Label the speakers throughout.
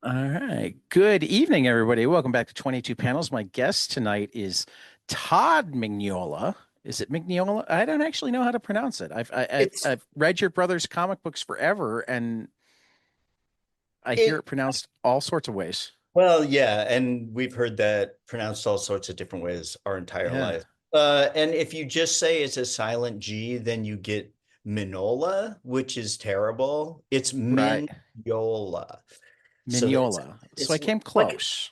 Speaker 1: All right. Good evening, everybody. Welcome back to 22 Panels. My guest tonight is Todd Mignola. Is it Mignola? I don't actually know how to pronounce it.
Speaker 2: It's
Speaker 1: I've read your brother's comic books forever, and I hear
Speaker 2: it
Speaker 1: it pronounced all sorts of ways.
Speaker 2: well, yeah, and we've heard that pronounced all sorts of different ways our entire
Speaker 1: Yeah.
Speaker 2: life. And if you just say it's a silent G, then you get Minola, which is terrible. It's
Speaker 1: Right.
Speaker 2: Mignola. So that's
Speaker 1: Mignola. So I
Speaker 2: it's
Speaker 1: came
Speaker 2: like
Speaker 1: close.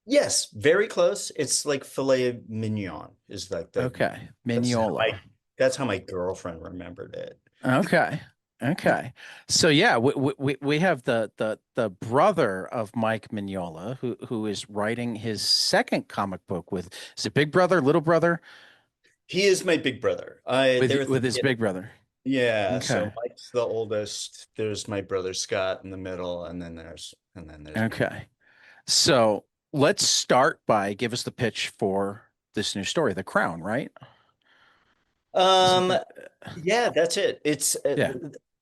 Speaker 2: yes, very close. It's like filet mignon is like the
Speaker 1: Okay.
Speaker 2: that's how
Speaker 1: Mignola.
Speaker 2: my girlfriend remembered it.
Speaker 1: Okay. Okay. So yeah, we have the brother of Mike Mignola who is writing his second comic book with, is it Big Brother, Little Brother?
Speaker 2: He is my big brother. I
Speaker 1: With
Speaker 2: they're
Speaker 1: with his big brother.
Speaker 2: Yeah, so
Speaker 1: Okay.
Speaker 2: Mike's the oldest. There's my brother Scott in the middle, and then there's me.
Speaker 1: Okay. So let's start by give us the pitch for this new story, The Crown, right? Isn't
Speaker 2: Um,
Speaker 1: that
Speaker 2: yeah, that's it.
Speaker 1: yeah.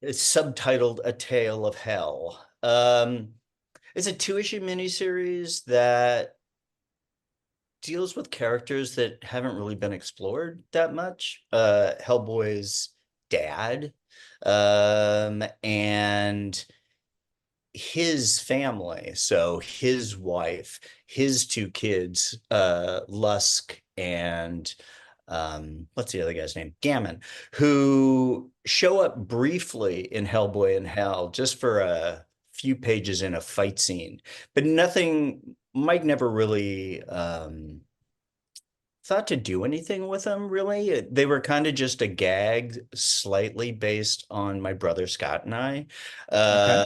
Speaker 2: It's subtitled A Tale of Hell. It's a two-issue miniseries that deals with characters that haven't really been explored that much. Hellboy's dad, and his family, so his wife, his two kids, Lusk and what's the other guy's name? Gammon, who show up briefly in Hellboy in Hell just for a few pages in a fight scene, but nothing. Mike never really thought to do anything with them, really. They were kind of just a gag, slightly based on my brother Scott and I.
Speaker 1: Okay.
Speaker 2: Uh,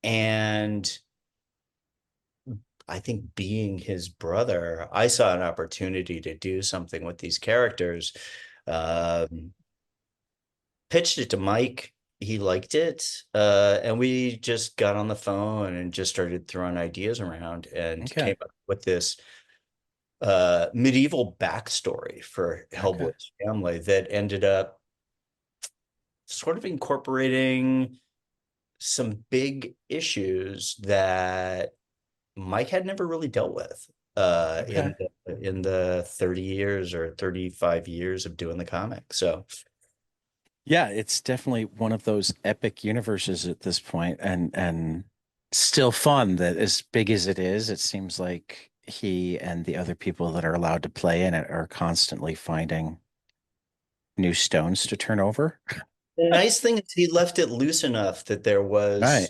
Speaker 2: and I think being his brother, I saw an opportunity to do something with these characters. Um, Pitched it to Mike. He liked it. And we just got on the phone and just started throwing ideas around and
Speaker 1: Okay.
Speaker 2: came up with this medieval backstory for
Speaker 1: Okay.
Speaker 2: Hellboy's family that ended up sort of incorporating some big issues that Mike had never really dealt with
Speaker 1: Okay.
Speaker 2: in the 30 years or 35 years of doing the comic. So
Speaker 1: Yeah, it's definitely one of those epic universes at this point, and still fun that as big as it is, it seems like he and the other people that are allowed to play in it are constantly finding new stones to turn over.
Speaker 2: the nice thing is he left it loose enough that there was
Speaker 1: Right.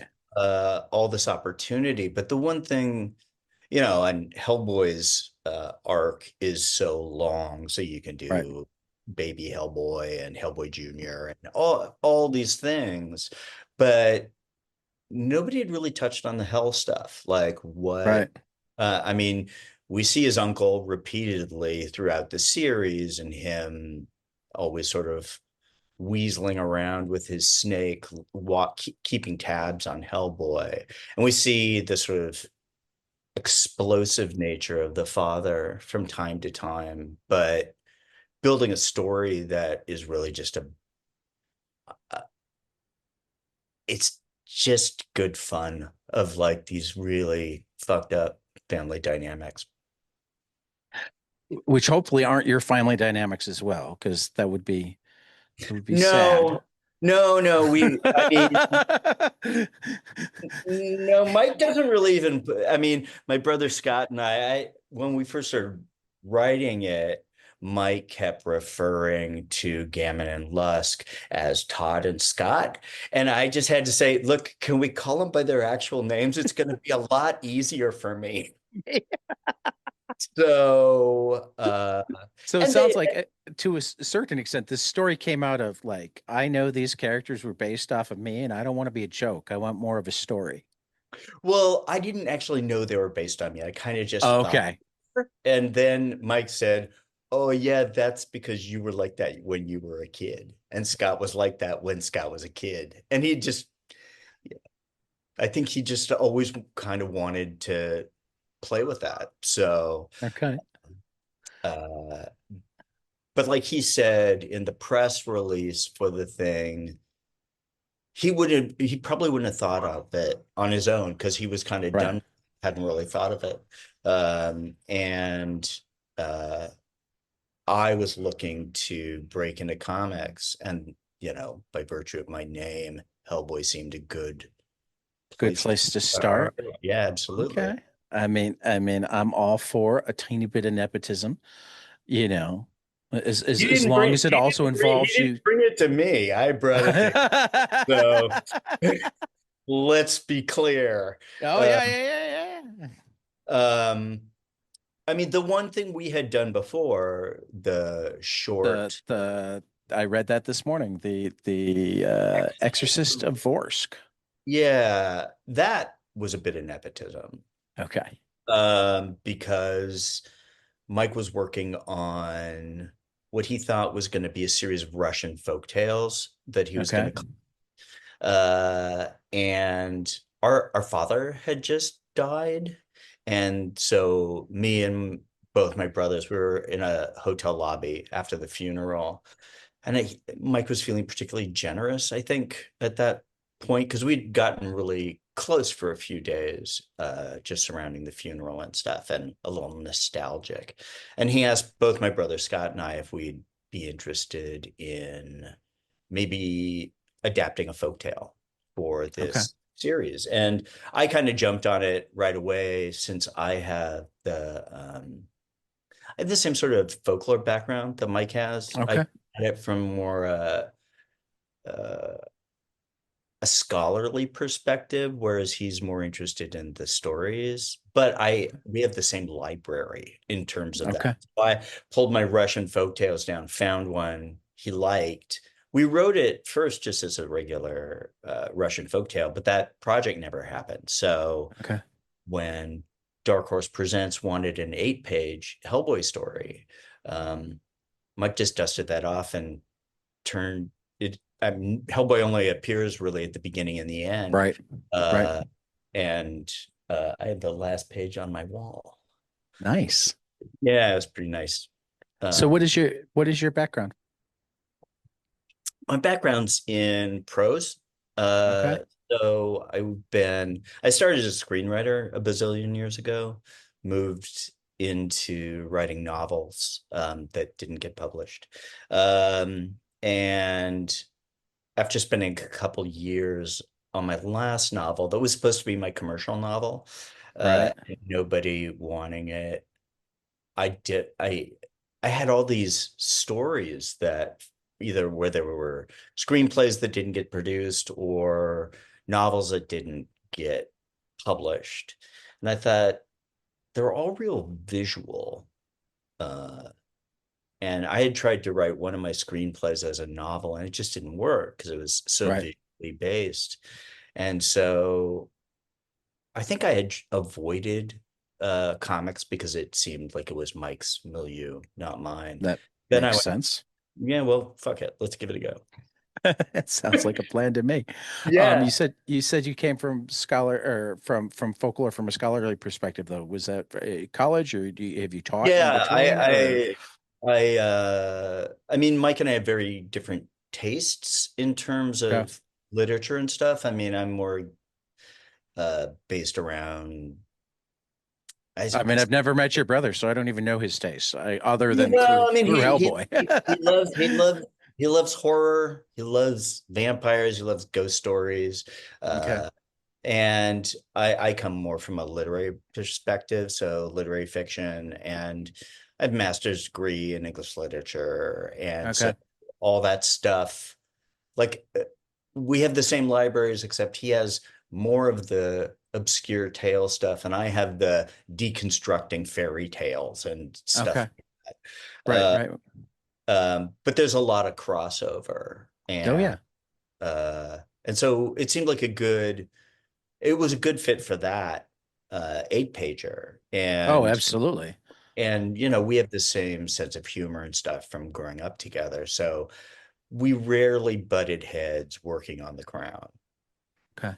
Speaker 2: all this opportunity. But the one thing, and Hellboy's arc is so long, so you can
Speaker 1: Right.
Speaker 2: do Baby Hellboy and Hellboy Jr. and all these things. But nobody had really touched on the hell stuff. Like
Speaker 1: Right.
Speaker 2: I mean, we see his uncle repeatedly throughout the series and him always sort of weaseling around with his snake, keeping tabs on Hellboy. And we see the sort of explosive nature of the father from time to time, but building a story that is really just a it's just good fun of like these really fucked up family dynamics.
Speaker 1: Which hopefully aren't your family dynamics as well, because that would be sad.
Speaker 2: No, no, I mean, no, Mike doesn't really even, I mean, my brother Scott and when we first started writing it, Mike kept referring to Gammon and Lusk as Todd and Scott. And I just had to say, look, can we call them by their actual names? It's going to be a lot easier for me. So,
Speaker 1: So it
Speaker 2: and
Speaker 1: sounds
Speaker 2: they,
Speaker 1: like, to a certain extent, this story came out of like, I know these characters were based off of me, and I don't want to be a joke. I want more of a story.
Speaker 2: well, I didn't actually know they were based on me. I kind of just thought.
Speaker 1: Okay.
Speaker 2: And then Mike said, "Oh, yeah, that's because you were like that when you were a kid." And Scott was like that when Scott was a kid. And I think he just always kind of wanted to play with that. So,
Speaker 1: Okay.
Speaker 2: uh, but like he said in the press release for the thing, he probably wouldn't have thought of it on his own because he was kind of
Speaker 1: Right.
Speaker 2: done, hadn't really thought of it. And uh, I was looking to break into comics, and by virtue of my name, Hellboy seemed a good
Speaker 1: Good
Speaker 2: place to
Speaker 1: place to start.
Speaker 2: start. Yeah, absolutely.
Speaker 1: Okay. I'm all for a tiny bit of nepotism, you know, as long as it also
Speaker 2: He
Speaker 1: involves
Speaker 2: didn't
Speaker 1: you.
Speaker 2: bring it to me. I brought it to him. So let's be clear.
Speaker 1: Oh
Speaker 2: Uh,
Speaker 1: yeah, yeah, yeah, yeah.
Speaker 2: um, I mean, the one thing we had done before, the
Speaker 1: The
Speaker 2: short
Speaker 1: the I read that this morning. The Exorcist of Vorsk.
Speaker 2: yeah, that was a bit of nepotism.
Speaker 1: Okay.
Speaker 2: Because Mike was working on what he thought was going to be a series of Russian folk tales that he was going
Speaker 1: Okay.
Speaker 2: to and our father had just died. And so me and both my brothers we were in a hotel lobby after the funeral. And Mike was feeling particularly generous, I think, at that point, because we'd gotten really close for a few days, just surrounding the funeral and stuff, and a little nostalgic. And he asked both my brother Scott and I if we'd be interested in maybe adapting a folktale for
Speaker 1: Okay.
Speaker 2: this series. And I kind of jumped on it right away since I have the same sort of folklore background that Mike has. I
Speaker 1: Okay.
Speaker 2: had it from more uh, a scholarly perspective, whereas he's more interested in the stories. But we have the same library in terms of that.
Speaker 1: Okay.
Speaker 2: So I pulled my Russian folktales down, found one he liked. We wrote it first just as a regular Russian folktale, but that project never happened. So
Speaker 1: Okay.
Speaker 2: when Dark Horse Presents wanted an 8-page Hellboy story, um, Mike just dusted that off and turned it. Hellboy only appears really at the beginning and the end,
Speaker 1: Right. Right.
Speaker 2: uh, and I have the last page on my wall.
Speaker 1: Nice.
Speaker 2: Yeah, it was pretty nice.
Speaker 1: So
Speaker 2: Um,
Speaker 1: what is your background?
Speaker 2: my background's in prose.
Speaker 1: Okay.
Speaker 2: Uh, so I started as a screenwriter a bazillion years ago, moved into writing novels that didn't get published. And after spending a couple years on my last novel, that was supposed to be my commercial novel,
Speaker 1: Right.
Speaker 2: and nobody wanting it, I did. I had all these stories that either where there were screenplays that didn't get produced or novels that didn't get published. And I thought they're all real visual. Uh, and I had tried to write one of my screenplays as a novel, and it just didn't work because it was so
Speaker 1: Right.
Speaker 2: visually based. And so I think I had avoided comics because it seemed like it was Mike's milieu, not mine.
Speaker 1: That
Speaker 2: Then I
Speaker 1: makes
Speaker 2: went,
Speaker 1: sense.
Speaker 2: yeah, well, fuck it. Let's give it a go.
Speaker 1: It sounds like a plan to me.
Speaker 2: Yeah.
Speaker 1: You said you came from scholar or from folklore from a scholarly perspective, though. Was that college, or have you taught in
Speaker 2: Yeah,
Speaker 1: between, or
Speaker 2: I mean, Mike and I have very different tastes in terms
Speaker 1: okay?
Speaker 2: of literature and stuff. I mean, I'm more based around
Speaker 1: I mean, I've never met your brother, so I don't even know his tastes. Other than
Speaker 2: well, I mean,
Speaker 1: through Hellboy.
Speaker 2: he loves horror, he loves vampires, he loves ghost stories.
Speaker 1: Okay.
Speaker 2: Uh, and I come more from a literary perspective, so literary fiction, and I have a master's degree in English literature, and so
Speaker 1: Okay.
Speaker 2: all that stuff. Like we have the same libraries, except he has more of the obscure tale stuff, and I have the deconstructing fairy tales and stuff
Speaker 1: Okay.
Speaker 2: like that.
Speaker 1: Right. Right.
Speaker 2: But there's a lot of crossover,
Speaker 1: Oh yeah.
Speaker 2: and so it seemed like it was a good fit for that 8-pager,
Speaker 1: Oh, absolutely.
Speaker 2: and we have the same sense of humor and stuff from growing up together, so we rarely butted heads working on The Crown.
Speaker 1: Okay.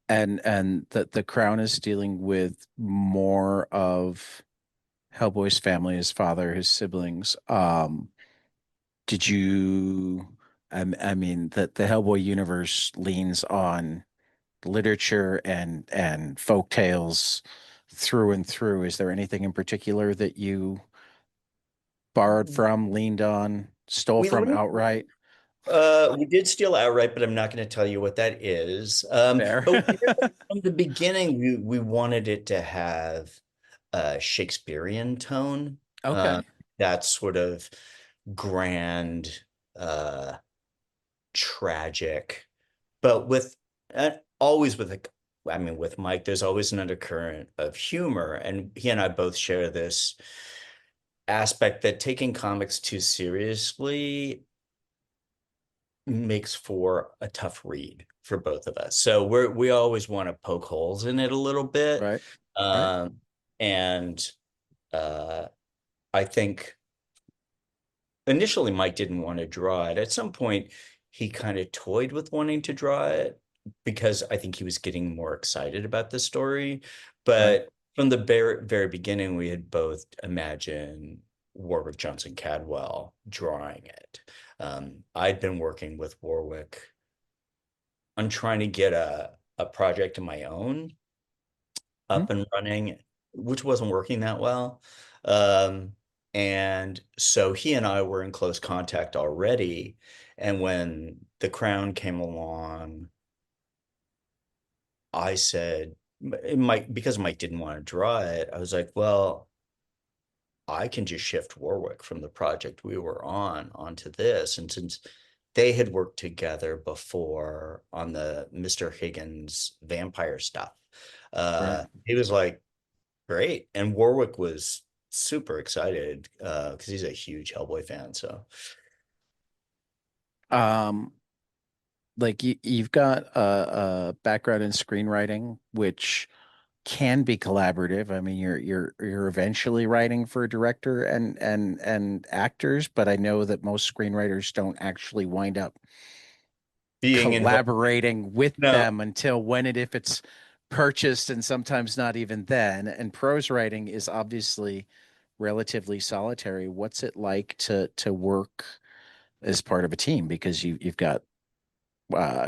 Speaker 1: And the Crown is dealing with more of Hellboy's family, his father, his siblings. Did you I mean the Hellboy universe leans on literature and folk tales through and through. Is there anything in particular that you borrowed from, leaned on, stole
Speaker 2: We
Speaker 1: from
Speaker 2: learned,
Speaker 1: outright?
Speaker 2: we did steal outright, but I'm not going to tell you what that is.
Speaker 1: Fair.
Speaker 2: But we did, from the beginning, we wanted it to have a Shakespearean tone.
Speaker 1: Okay.
Speaker 2: That sort of grand, uh, tragic, but with always with a, I mean, with Mike, there's always an undercurrent of humor, and he and I both share this aspect that taking comics too seriously makes for a tough read for both of us. So we always want to poke holes in it a little bit.
Speaker 1: Right. Right.
Speaker 2: Um, and uh, I think initially Mike didn't want to draw it. At some point, he kind of toyed with wanting to draw it because I think he was getting more excited about the story.
Speaker 1: Right.
Speaker 2: But from the very beginning, we had both imagined Warwick Johnson Cadwell drawing it. I'd been working with Warwick on trying to get a project of my own
Speaker 1: Hmm.
Speaker 2: up and running, which wasn't working that well. Um, and so he and I were in close contact already. And when The Crown came along, I said, Mike, because Mike didn't want to draw it, I was like, well, I can just shift Warwick from the project we were on onto this. And since they had worked together before on the Mr. Higgins vampire stuff,
Speaker 1: Right.
Speaker 2: he was like, great. And Warwick was super excited because he's a huge Hellboy fan. So
Speaker 1: Um, like you've got a background in screenwriting, which can be collaborative. I mean, you're eventually writing for a director and actors, but I know that most screenwriters don't actually wind up
Speaker 2: being involved,
Speaker 1: collaborating with
Speaker 2: no,
Speaker 1: them until when and if it's purchased, and sometimes not even then. And prose writing is obviously relatively solitary. What's it like to work as part of a team? Because you've got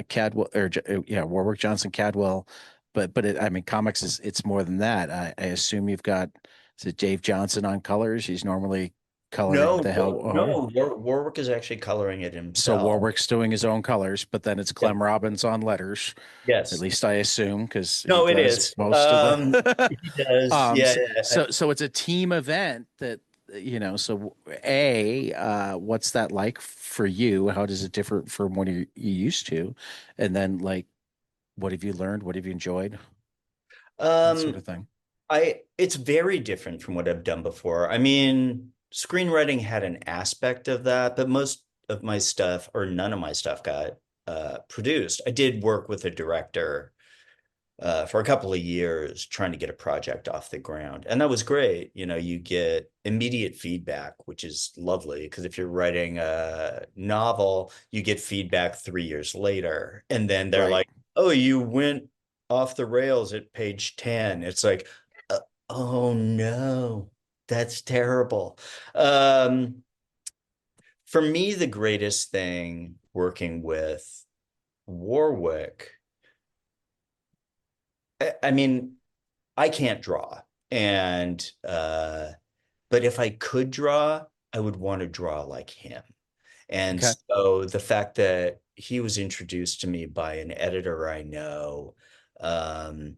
Speaker 1: Cadwell or yeah, Warwick Johnson Cadwell, but I mean, comics is it's more than that. I assume you've got, is it Dave Johnson on colors? He's normally coloring the hell. Oh,
Speaker 2: Warwick is actually coloring it
Speaker 1: so
Speaker 2: himself.
Speaker 1: Warwick's doing his own colors, but then it's
Speaker 2: Yeah.
Speaker 1: Clem Robbins on letters. At
Speaker 2: Yes.
Speaker 1: least I assume, because he
Speaker 2: No, it
Speaker 1: does
Speaker 2: is.
Speaker 1: most of the.
Speaker 2: He does.
Speaker 1: So,
Speaker 2: Yeah.
Speaker 1: so it's a team event that, So what's that like for you? How does it differ from what you used to? And then, like, what have you learned? What have you enjoyed? That sort
Speaker 2: Um,
Speaker 1: of thing.
Speaker 2: it's very different from what I've done before. I mean, screenwriting had an aspect of that, but most of my stuff, or none of my stuff, got produced. I did work with a director for a couple of years trying to get a project off the ground. And that was great. You know, you get immediate feedback, which is lovely because if you're writing a novel, you get feedback 3 years later. And then they're
Speaker 1: Right.
Speaker 2: like, oh, you went off the rails at page 10. It's like, uh, oh no, that's terrible. Um, for me, the greatest thing working with Warwick, I mean, I can't draw. And but if I could draw, I would want to draw like him. And
Speaker 1: Okay.
Speaker 2: so the fact that he was introduced to me by an editor I know, um,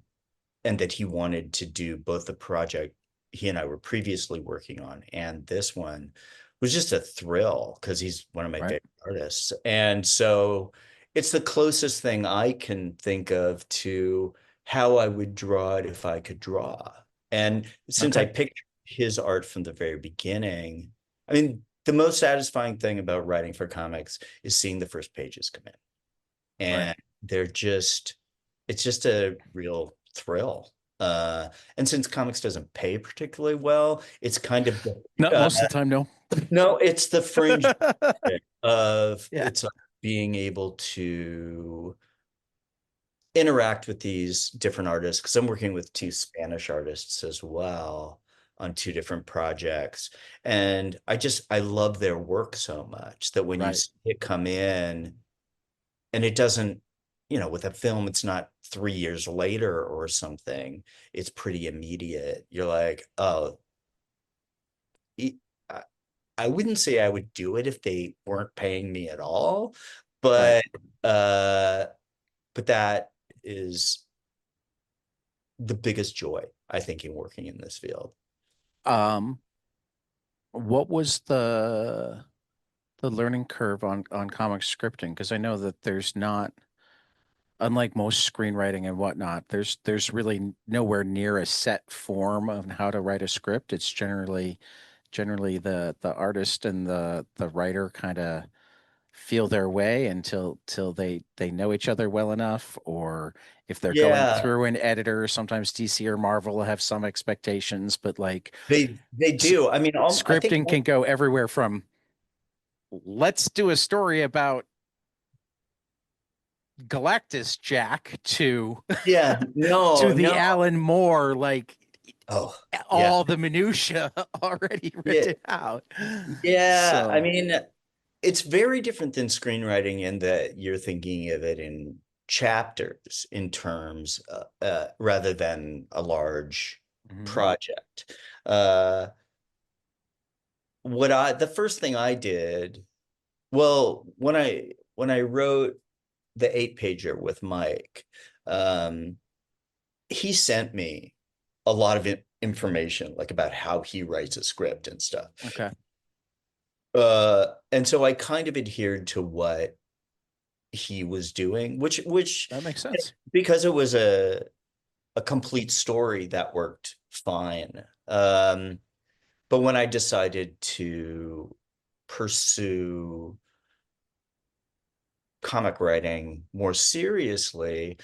Speaker 2: and that he wanted to do both the project he and I were previously working on and this one was just a thrill because he's one of my
Speaker 1: Right.
Speaker 2: favorite artists. And so it's the closest thing I can think of to how I would draw it if I could draw. And since I
Speaker 1: Okay.
Speaker 2: picked his art from the very beginning, I mean, the most satisfying thing about writing for comics is seeing the first pages come in.
Speaker 1: Right.
Speaker 2: And they're just, it's just a real thrill. And since comics doesn't pay particularly well, it's kind of
Speaker 1: Not
Speaker 2: uh,
Speaker 1: most of the time, no.
Speaker 2: no, it's the fringe of
Speaker 1: Yeah.
Speaker 2: it's like being able to interact with these different artists because I'm working with two Spanish artists as well. on two different projects. And I love their work so much that when you
Speaker 1: Right.
Speaker 2: see it come in and it doesn't, with a film, it's not 3 years later or something. It's pretty immediate. You're like, oh, e- I I wouldn't say I would do it if they weren't paying me at all,
Speaker 1: Right.
Speaker 2: but uh, but that is the biggest joy, I think, in working in this field.
Speaker 1: Um, what was the learning curve on comic scripting? Because I know that there's not, unlike most screenwriting and whatnot, there's really nowhere near a set form of how to write a script. It's generally the artist and the writer kind of feel their way until till they know each other well enough, or if they're going
Speaker 2: Yeah,
Speaker 1: through an editor, sometimes DC or Marvel have some expectations, but like
Speaker 2: they do. I mean, I think,
Speaker 1: scripting can go everywhere from let's do a story about Galactus Jack to
Speaker 2: yeah,
Speaker 1: to
Speaker 2: no,
Speaker 1: the
Speaker 2: no.
Speaker 1: Alan Moore, like
Speaker 2: Oh, yeah,
Speaker 1: all the minutia already
Speaker 2: yeah,
Speaker 1: written out.
Speaker 2: yeah. I
Speaker 1: So,
Speaker 2: mean, it's very different than screenwriting in that you're thinking of it in chapters in terms, rather than a large
Speaker 1: mhm.
Speaker 2: project. The first thing I did, well, when I wrote the 8 pager with Mike, um, he sent me a lot of information, like about how he writes a script and stuff.
Speaker 1: Okay,
Speaker 2: And so I kind of adhered to what he was doing, which
Speaker 1: that makes sense.
Speaker 2: because it was a complete story that worked fine. But when I decided to pursue comic writing more seriously,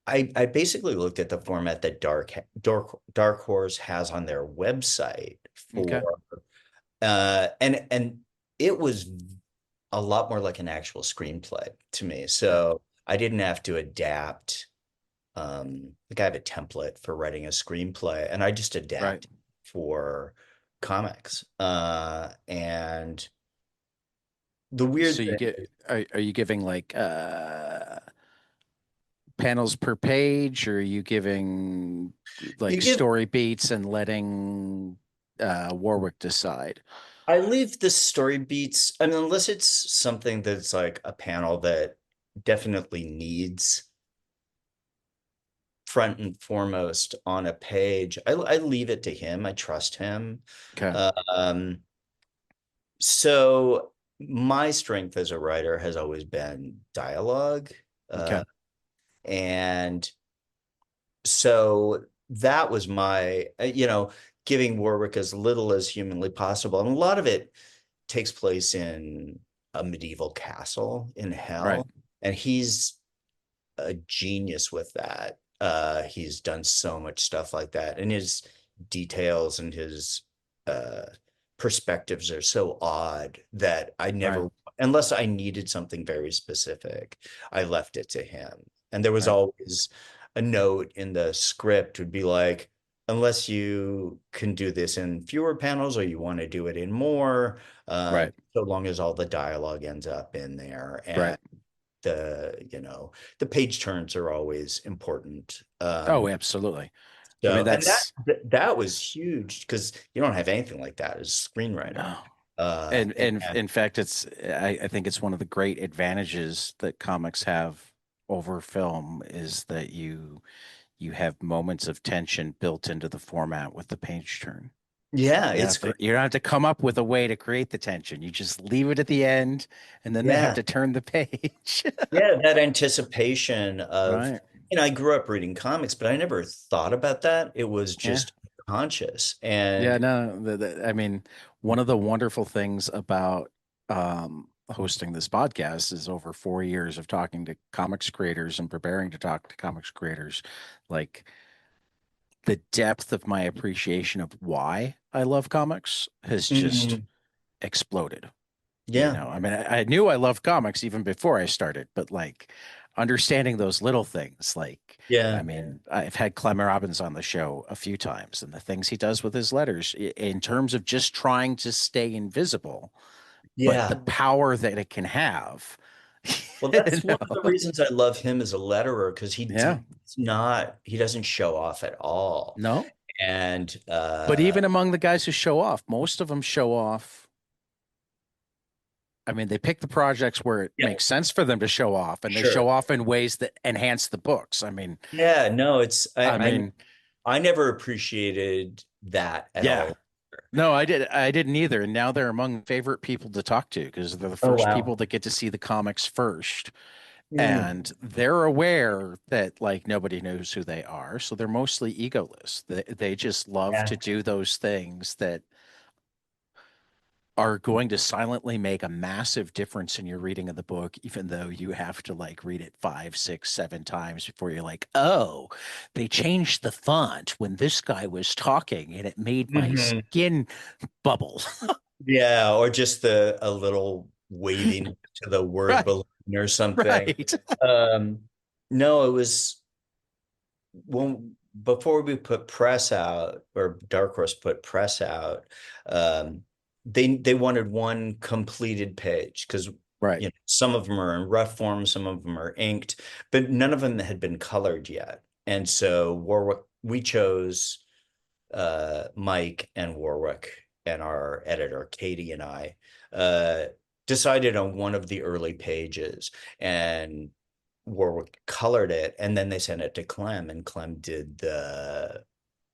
Speaker 2: I basically looked at the format that Dark Horse has on their website
Speaker 1: Okay,
Speaker 2: for and it was a lot more like an actual screenplay to me.
Speaker 1: okay,
Speaker 2: So I didn't have to adapt. Like I have a template for writing a screenplay, and I just
Speaker 1: right.
Speaker 2: adapt for comics. And the
Speaker 1: So
Speaker 2: weird
Speaker 1: you
Speaker 2: thing,
Speaker 1: get are you giving like panels per page, or are you giving
Speaker 2: you
Speaker 1: like
Speaker 2: give
Speaker 1: story beats and letting Warwick decide?
Speaker 2: I leave the story beats. I mean, unless it's something that's like a panel that definitely needs front and foremost on a page, I leave it to him. I trust him.
Speaker 1: Okay,
Speaker 2: Um, so my strength as a writer has always been dialogue.
Speaker 1: okay,
Speaker 2: And so that was giving Warwick as little as humanly possible. And a lot of it takes place in a medieval castle in
Speaker 1: right,
Speaker 2: hell. And he's a genius with that. He's done so much stuff like that. And his details and his uh, perspectives are so odd that I
Speaker 1: right,
Speaker 2: never, unless I needed something very specific, I left it to him. And there was
Speaker 1: right,
Speaker 2: always a note in the script would be like, unless you can do this in fewer panels or you want to do it in more,
Speaker 1: right,
Speaker 2: so long as all the dialogue ends up in there. And
Speaker 1: right.
Speaker 2: the page turns are always important.
Speaker 1: Oh, absolutely. I mean,
Speaker 2: So and
Speaker 1: that's
Speaker 2: that was huge because you don't have anything like that as a screenwriter.
Speaker 1: no. And
Speaker 2: And
Speaker 1: in fact, I think it's one of the great advantages that comics have over film is that you have moments of tension built into the format with the page turn.
Speaker 2: yeah, it's great.
Speaker 1: You don't have to come up with a way to create the tension. You just leave it at the end, and then they have
Speaker 2: Yeah,
Speaker 1: to turn the page.
Speaker 2: yeah, that anticipation of,
Speaker 1: Right.
Speaker 2: I grew up reading comics, but I never thought about that. It was
Speaker 1: Yeah.
Speaker 2: just conscious.
Speaker 1: Yeah,
Speaker 2: And
Speaker 1: no, I mean, one of the wonderful things about hosting this podcast is over 4 years of talking to comics creators and preparing to talk to comics creators. Like the depth of my appreciation of why I love comics has just
Speaker 2: Mhm.
Speaker 1: exploded.
Speaker 2: Yeah,
Speaker 1: I mean, I knew I loved comics even before I started, but like understanding those little things. Like, I
Speaker 2: Yeah.
Speaker 1: mean, I've had Clem Robbins on the show a few times, and the things he does with his letters in terms of just trying to stay invisible, but the
Speaker 2: Yeah.
Speaker 1: power that it can have.
Speaker 2: Well,
Speaker 1: You
Speaker 2: that's one of the
Speaker 1: know?
Speaker 2: reasons I love him as a letterer because
Speaker 1: Yeah.
Speaker 2: he doesn't show off at all.
Speaker 1: No.
Speaker 2: And
Speaker 1: But even among the guys who show off, most of them show off. I mean, they pick the projects where it
Speaker 2: yeah,
Speaker 1: makes sense for them to show off, and they show
Speaker 2: sure.
Speaker 1: off in ways that enhance the books.
Speaker 2: Yeah, no,
Speaker 1: I mean,
Speaker 2: I never appreciated that at
Speaker 1: yeah.
Speaker 2: all.
Speaker 1: No, I didn't either. And now they're among favorite people to talk to because they're the
Speaker 2: Oh,
Speaker 1: first people
Speaker 2: wow.
Speaker 1: that get to see the comics first.
Speaker 2: Mm,
Speaker 1: And they're aware that like nobody knows who they are. So they're mostly egoless. They just love to
Speaker 2: yeah.
Speaker 1: do those things that are going to silently make a massive difference in your reading of the book, even though you have to like read it five, six, seven times before you're like, oh, they changed the font when this guy was talking and it made my
Speaker 2: Mhm.
Speaker 1: skin bubble.
Speaker 2: Yeah, or just a little waving to the word
Speaker 1: Right,
Speaker 2: balloon or something.
Speaker 1: right.
Speaker 2: Um, no, it was when before we put press out or Dark Horse put press out, they wanted one completed page because
Speaker 1: Right.
Speaker 2: some of them are in rough form, some of them are inked, but none of them had been colored yet. And so Warwick, we chose Mike and Warwick and our editor, Katie and I, uh, decided on one of the early pages and Warwick colored it. And then they sent it to Clem, and Clem did the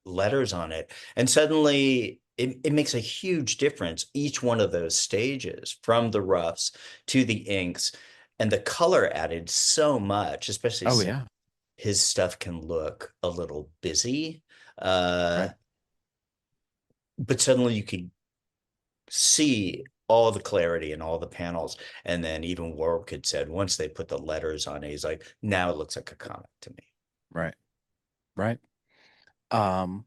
Speaker 2: letters on it. And suddenly it makes a huge difference, each one of those stages from the roughs to the inks. And the color added so much, especially
Speaker 1: Oh
Speaker 2: since
Speaker 1: yeah.
Speaker 2: his stuff can look a little busy. Uh,
Speaker 1: Right.
Speaker 2: but suddenly you could see all the clarity in all the panels. And then even Warwick had said once they put the letters on it, he's like, now it looks like a comic to me.
Speaker 1: Right. Right. Um,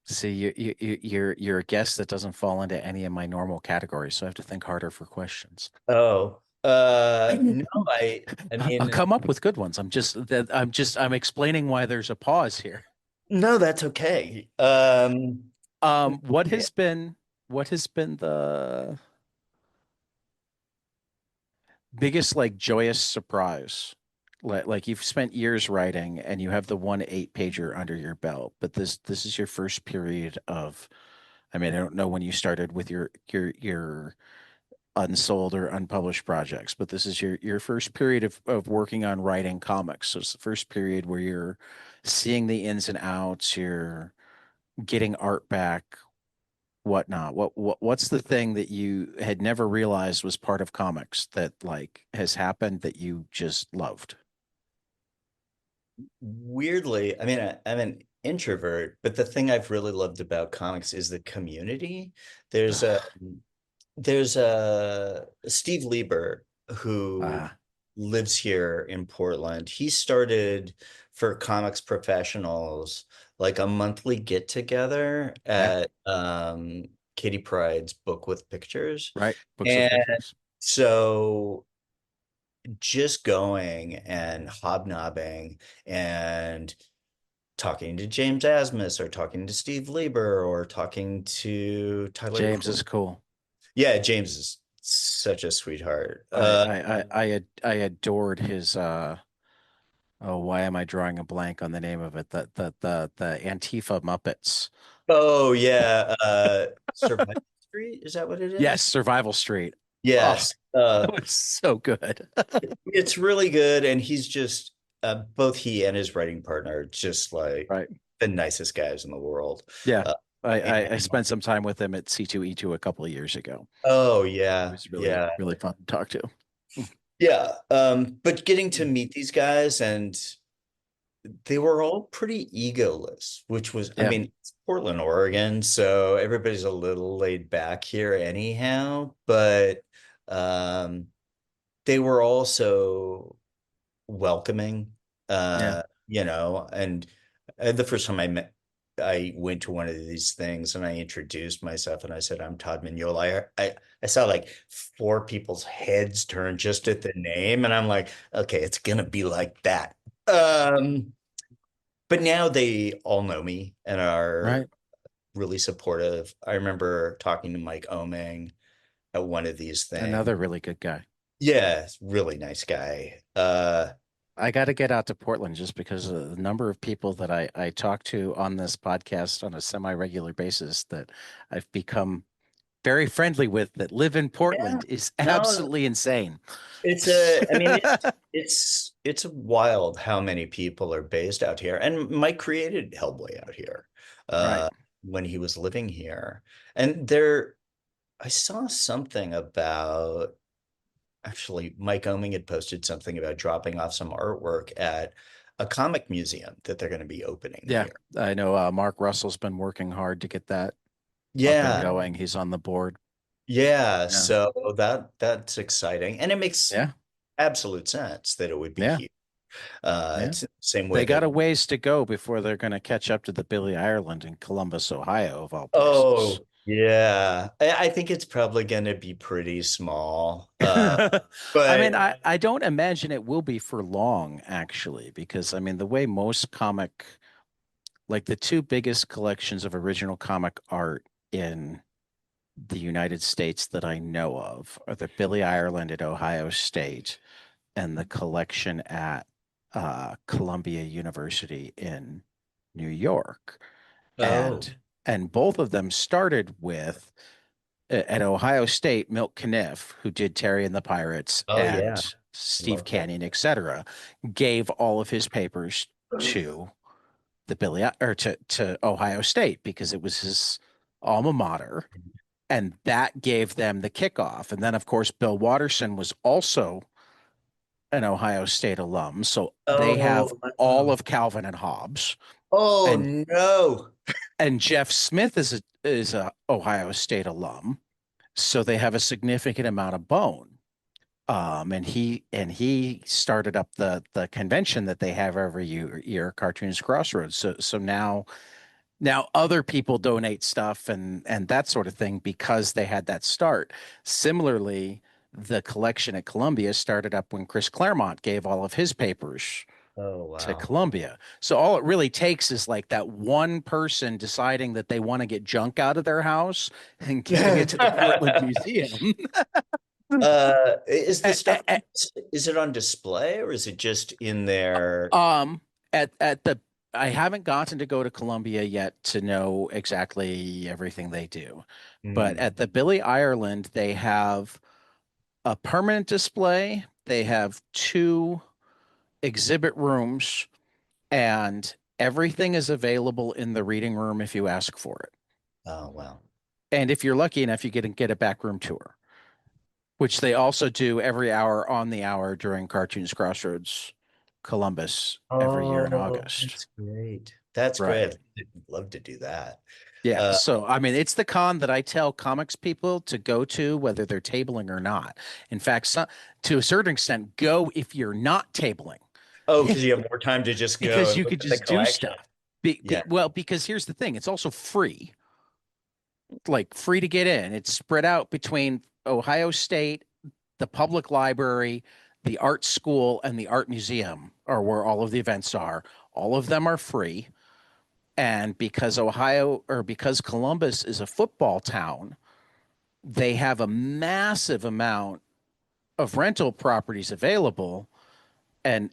Speaker 1: see, you're a guest that doesn't fall into any of my normal categories, so I have to think harder for questions.
Speaker 2: Oh, no, I
Speaker 1: I'll
Speaker 2: mean,
Speaker 1: come up with good ones. I'm explaining why there's a pause here.
Speaker 2: no, that's okay.
Speaker 1: What
Speaker 2: Yeah.
Speaker 1: has been the biggest like joyous surprise? Like you've spent years writing and you have the one 8 pager under your belt, but this is your first period of, I mean, I don't know when you started with your unsold or unpublished projects, but this is your first period of working on writing comics. So it's the first period where you're seeing the ins and outs, you're getting art back, whatnot. What's the thing that you had never realized was part of comics that like has happened that you just loved?
Speaker 2: Weirdly, I mean, I'm an introvert, but the thing I've really loved about comics is the community. There's a there's a Steve Lieber who
Speaker 1: Ah,
Speaker 2: lives here in Portland. He started for comics professionals like a monthly get together
Speaker 1: yeah,
Speaker 2: at Katie Pride's Book with Pictures.
Speaker 1: right. Books with
Speaker 2: And
Speaker 1: pictures.
Speaker 2: so just going and hobnobbing and talking to James Asmus or talking to Steve Lieber or talking to Tyler
Speaker 1: James
Speaker 2: Cole.
Speaker 1: is cool.
Speaker 2: Yeah, James is such a sweetheart.
Speaker 1: I adored his oh, why am I drawing a blank on the name of it? The Antifa Muppets.
Speaker 2: Oh yeah, Survival Street, is that what it
Speaker 1: Yes,
Speaker 2: is?
Speaker 1: Survival Street. Oh,
Speaker 2: Yes.
Speaker 1: that was so good.
Speaker 2: It's really good, and he's just both he and his writing partner are just like
Speaker 1: Right.
Speaker 2: the nicest guys in the world.
Speaker 1: Yeah.
Speaker 2: Uh,
Speaker 1: I
Speaker 2: and
Speaker 1: spent some time with him at C2E2 a couple of years ago.
Speaker 2: oh
Speaker 1: It
Speaker 2: yeah,
Speaker 1: was
Speaker 2: yeah,
Speaker 1: really fun to talk to.
Speaker 2: yeah. But getting to meet these guys and they were all pretty egoless, which was, I
Speaker 1: Yeah.
Speaker 2: mean, it's Portland, Oregon, so everybody's a little laid back here anyhow, but um, they were also welcoming,
Speaker 1: Yeah.
Speaker 2: and the first time I met I went to one of these things and I introduced myself and I said, I'm Todd Mignola. I saw like four people's heads turn just at the name. And I'm like, okay, it's gonna be like that. Um, but now they all know me and are
Speaker 1: Right.
Speaker 2: really supportive. I remember talking to Mike Oming at one of these things.
Speaker 1: Another really good guy.
Speaker 2: Yeah, really nice guy.
Speaker 1: I got to get out to Portland just because of the number of people that I talk to on this podcast on a semi-regular basis that I've become very friendly with that live in
Speaker 2: yeah,
Speaker 1: Portland is
Speaker 2: no,
Speaker 1: absolutely insane.
Speaker 2: I mean, it's wild how many people are based out here. And Mike created Hellboy out here,
Speaker 1: Right.
Speaker 2: uh, when he was living here. And there, I saw something about actually Mike Oming had posted something about dropping off some artwork at a comic museum that they're going to be opening
Speaker 1: Yeah.
Speaker 2: here.
Speaker 1: I know Mark Russell's been working hard to get that up and
Speaker 2: Yeah,
Speaker 1: going. He's on the board.
Speaker 2: yeah.
Speaker 1: Yeah.
Speaker 2: So that's exciting, and it makes
Speaker 1: Yeah.
Speaker 2: absolute sense that it would be
Speaker 1: Yeah.
Speaker 2: here.
Speaker 1: Yeah.
Speaker 2: It's the same way
Speaker 1: They got
Speaker 2: that
Speaker 1: a ways to go before they're going to catch up to the Billy Ireland in Columbus, Ohio, of all places.
Speaker 2: oh yeah, I think it's probably going to be pretty small.
Speaker 1: I mean,
Speaker 2: But
Speaker 1: I don't imagine it will be for long, actually, because I mean, the way most comic, like the two biggest collections of original comic art in the United States that I know of are the Billy Ireland at Ohio State and the collection at Columbia University in New York.
Speaker 2: oh,
Speaker 1: And both of them started with at Ohio State, Milt Caniff, who did Terry and the Pirates
Speaker 2: oh yeah,
Speaker 1: and Steve
Speaker 2: love that.
Speaker 1: Canyon, etc., gave all of his papers to the Billy or to Ohio State because it was his alma mater, and that gave them the kickoff. And then, of course, Bill Watterson was also an Ohio State alum, so they have
Speaker 2: Oh
Speaker 1: all
Speaker 2: wow.
Speaker 1: of Calvin and Hobbes,
Speaker 2: Oh
Speaker 1: and
Speaker 2: no.
Speaker 1: Jeff Smith is a Ohio State alum, so they have a significant amount of bone. And he started up the convention that they have every year, Cartoons Crossroads. So now other people donate stuff and that sort of thing because they had that start. Similarly, the collection at Columbia started up when Chris Claremont gave all of his papers
Speaker 2: Oh
Speaker 1: to
Speaker 2: wow.
Speaker 1: Columbia. So all it really takes is like that one person deciding that they want to get junk out of their house and giving it to the Portland Museum.
Speaker 2: Is the stuff, is it on display or is it just in there?
Speaker 1: Um, at the I haven't gotten to go to Columbia yet to know exactly everything they do. But
Speaker 2: Hmm.
Speaker 1: at the Billy Ireland, they have a permanent display. They have two exhibit rooms, and everything is available in the reading room if you ask for it.
Speaker 2: Oh wow.
Speaker 1: And if you're lucky enough, you get a back room tour, which they also do every hour on the hour during Cartoons Crossroads Columbus every year in
Speaker 2: Oh,
Speaker 1: August.
Speaker 2: that's great. That's
Speaker 1: Right.
Speaker 2: great. I'd love to do that.
Speaker 1: Yeah.
Speaker 2: Uh,
Speaker 1: So, I mean, it's the con that I tell comics people to go to, whether they're tabling or not. In fact, to a certain extent, go if you're not tabling,
Speaker 2: oh, because you have more time to just go
Speaker 1: because
Speaker 2: and
Speaker 1: you
Speaker 2: look
Speaker 1: could
Speaker 2: at the
Speaker 1: just do
Speaker 2: collection.
Speaker 1: stuff.
Speaker 2: Yeah.
Speaker 1: Well, because here's the thing, it's also free, like free to get in. It's spread out between Ohio State, the public library, the art school, and the art museum, are where all of the events are. All of them are free. And because Columbus is a football town, they have a massive amount of rental properties available, and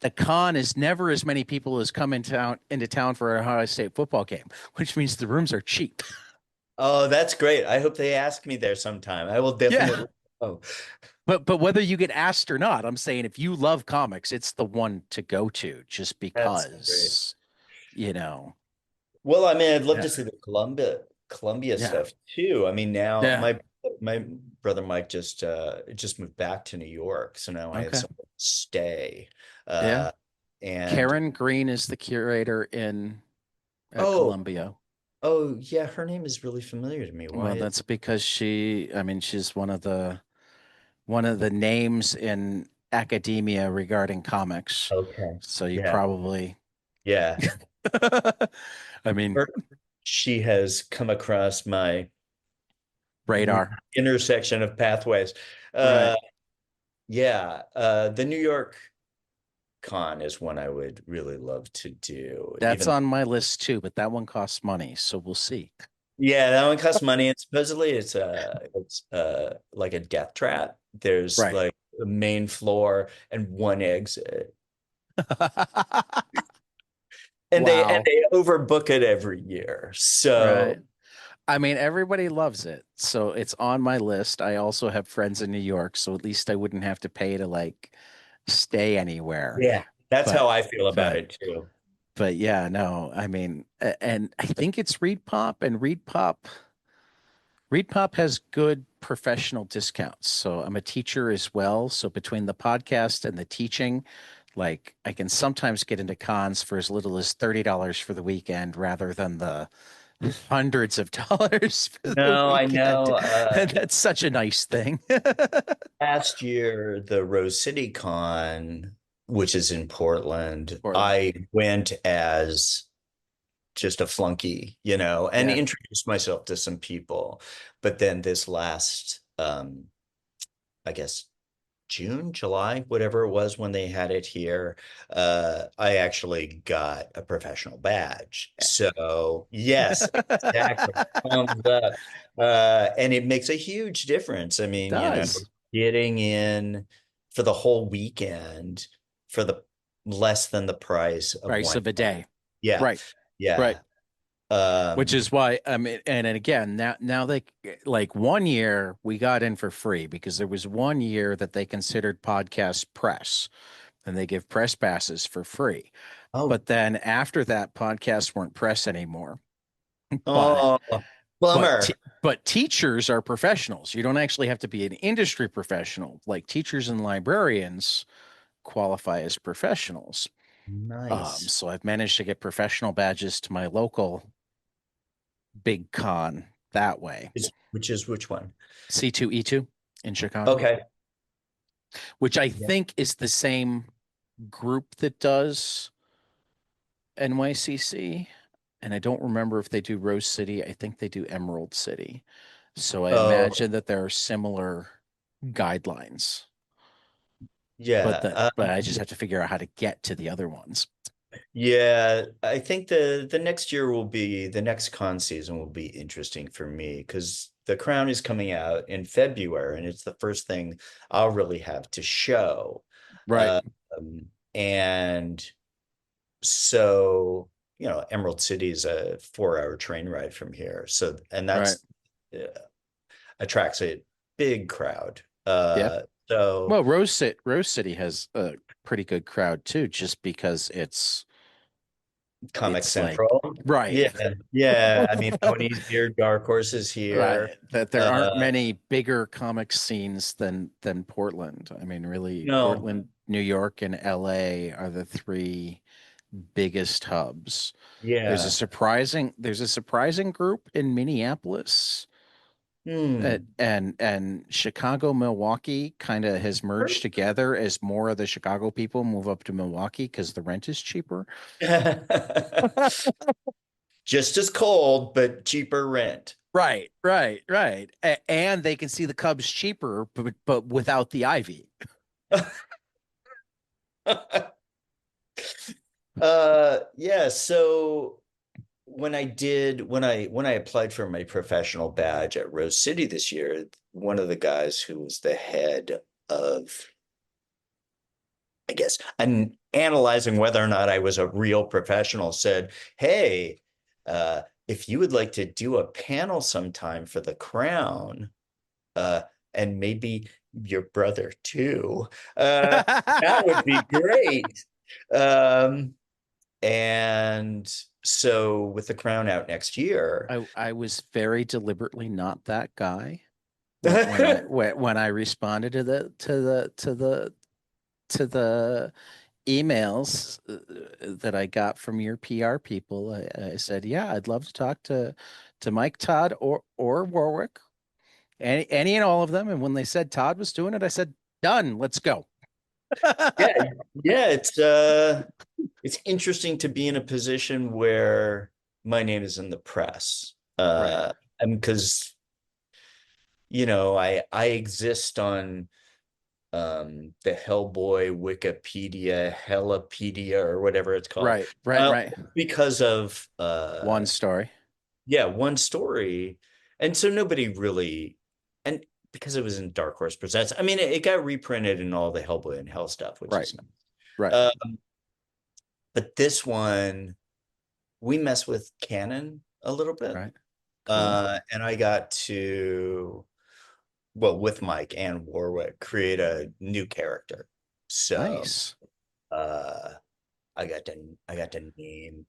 Speaker 1: the con is never as many people as come into town for a Ohio State football game, which means the rooms are cheap.
Speaker 2: Oh, that's great. I hope they ask me there sometime. I will
Speaker 1: Yeah.
Speaker 2: definitely. Oh,
Speaker 1: But whether you get asked or not, I'm saying if you love comics, it's the one to go to just
Speaker 2: that's great.
Speaker 1: because, you know.
Speaker 2: Well, I mean, I'd love
Speaker 1: Yeah.
Speaker 2: to see the Columbia
Speaker 1: Yeah.
Speaker 2: stuff too. I mean, now
Speaker 1: Yeah.
Speaker 2: my brother Mike just moved back to New York, so now I have
Speaker 1: Okay.
Speaker 2: somewhere to stay.
Speaker 1: Yeah.
Speaker 2: Uh, and
Speaker 1: Karen Green is the curator in at
Speaker 2: oh,
Speaker 1: Columbia.
Speaker 2: oh yeah, her name is really familiar to me.
Speaker 1: Well,
Speaker 2: Why?
Speaker 1: that's because I mean, she's one of the names in academia regarding comics.
Speaker 2: Okay.
Speaker 1: So you
Speaker 2: Yeah.
Speaker 1: probably
Speaker 2: Yeah.
Speaker 1: I mean,
Speaker 2: Or she has come across my
Speaker 1: radar.
Speaker 2: intersection of pathways.
Speaker 1: Right.
Speaker 2: Uh, yeah, the New York con is one I would really love to do.
Speaker 1: That's
Speaker 2: Even
Speaker 1: on my list too, but that one costs money, so we'll see.
Speaker 2: yeah, that one costs money, and supposedly it's like a death trap. There's
Speaker 1: Right.
Speaker 2: like a main floor and one exit, and they
Speaker 1: Wow.
Speaker 2: overbook it every year.
Speaker 1: Right.
Speaker 2: So
Speaker 1: I mean, everybody loves it, so it's on my list. I also have friends in New York, so at least I wouldn't have to pay to like stay anywhere.
Speaker 2: yeah, that's how
Speaker 1: But
Speaker 2: I feel about
Speaker 1: but
Speaker 2: it too.
Speaker 1: but yeah, no, I mean, and I think it's Reed Pop, and Reed Pop has good professional discounts. So I'm a teacher as well. So between the podcast and the teaching, like I can sometimes get into cons for as little as $30 for the weekend rather than the hundreds of dollars for the
Speaker 2: No, I
Speaker 1: weekend.
Speaker 2: know.
Speaker 1: And that's such a nice thing.
Speaker 2: Last year, the Rose City Con, which is in Portland,
Speaker 1: Portland.
Speaker 2: I went as just a flunky, and
Speaker 1: Yeah.
Speaker 2: introduced myself to some people. But then this last, I guess June, July, whatever it was when they had it here, I actually got a professional badge. So yes, exactly. Thumbs up. And it makes a huge difference. I
Speaker 1: It
Speaker 2: mean,
Speaker 1: does.
Speaker 2: getting in for the whole weekend for the less than the price of
Speaker 1: Price
Speaker 2: one.
Speaker 1: of a day.
Speaker 2: Yeah.
Speaker 1: Right. Right.
Speaker 2: Yeah.
Speaker 1: Which
Speaker 2: Um,
Speaker 1: is why I mean, and again, now they like one year we got in for free because there was one year that they considered podcast press and they give press passes for free.
Speaker 2: oh,
Speaker 1: But then after that, podcasts weren't press anymore. But
Speaker 2: oh, bummer.
Speaker 1: but teachers are professionals. You don't actually have to be an industry professional. Like teachers and librarians qualify as professionals.
Speaker 2: Nice.
Speaker 1: So I've managed to get professional badges to my local big con that way.
Speaker 2: Which is which one?
Speaker 1: C2E2 in Chicago,
Speaker 2: Okay.
Speaker 1: which I
Speaker 2: Yeah.
Speaker 1: think is the same group that does NYCC. And I don't remember if they do Rose City. I think they do Emerald City. So I
Speaker 2: Oh,
Speaker 1: imagine that there are similar guidelines,
Speaker 2: yeah.
Speaker 1: but I just have to figure out how to get to the other ones.
Speaker 2: Yeah. I think the next year will be the next con season will be interesting for me because The Crown is coming out in February, and it's the first thing I'll really have to show.
Speaker 1: Right,
Speaker 2: Uh, and so, Emerald City is a 4-hour train ride from here. So, and
Speaker 1: right.
Speaker 2: that's uh, attracts a big crowd.
Speaker 1: Yeah.
Speaker 2: So
Speaker 1: Well, Rose City has a pretty good crowd too, just because
Speaker 2: Comic
Speaker 1: it's like
Speaker 2: Central.
Speaker 1: right.
Speaker 2: Yeah. Yeah. I mean, Pony's here, Dark Horse is here.
Speaker 1: Right. That there aren't
Speaker 2: Uh,
Speaker 1: many bigger comic scenes than Portland. I mean, really,
Speaker 2: no,
Speaker 1: Portland, New York, and LA are the three biggest hubs.
Speaker 2: yeah.
Speaker 1: There's a surprising group in Minneapolis
Speaker 2: Hmm.
Speaker 1: and Chicago, Milwaukee kind of has merged together as more of the Chicago people move up to Milwaukee because the rent is cheaper.
Speaker 2: Just as cold, but cheaper rent.
Speaker 1: Right, right, right. And they can see the Cubs cheaper, but without the ivy.
Speaker 2: Yeah, so when I applied for my professional badge at Rose City this year, one of the guys who was the head of, I guess, I'm analyzing whether or not I was a real professional, said, "Hey, if you would like to do a panel sometime for the Crown, uh, and maybe your brother too, that would be great." Um, and so with the Crown out next year,
Speaker 1: I was very deliberately not that guy when I responded to the emails that I got from your PR people. I said, yeah, I'd love to talk to Mike, Todd, or Warwick, any and all of them. And when they said Todd was doing it, I said, done, let's go.
Speaker 2: yeah, yeah, it's it's interesting to be in a position where my name is in the press.
Speaker 1: Right.
Speaker 2: And because, you know, I exist on the Hellboy Wikipedia, Hellapedia, or whatever it's called.
Speaker 1: Right. Right. Right.
Speaker 2: Because of
Speaker 1: One story.
Speaker 2: yeah, one story. And so nobody really, and because it was in Dark Horse Presents, I mean, it got reprinted in all the Hellboy and Hell stuff, which
Speaker 1: Right.
Speaker 2: is nice.
Speaker 1: Right.
Speaker 2: Uh, but this one, we mess with canon a little bit.
Speaker 1: Right. Cool.
Speaker 2: And I got to, well, with Mike and Warwick, create a new character. So
Speaker 1: Nice.
Speaker 2: uh I got to name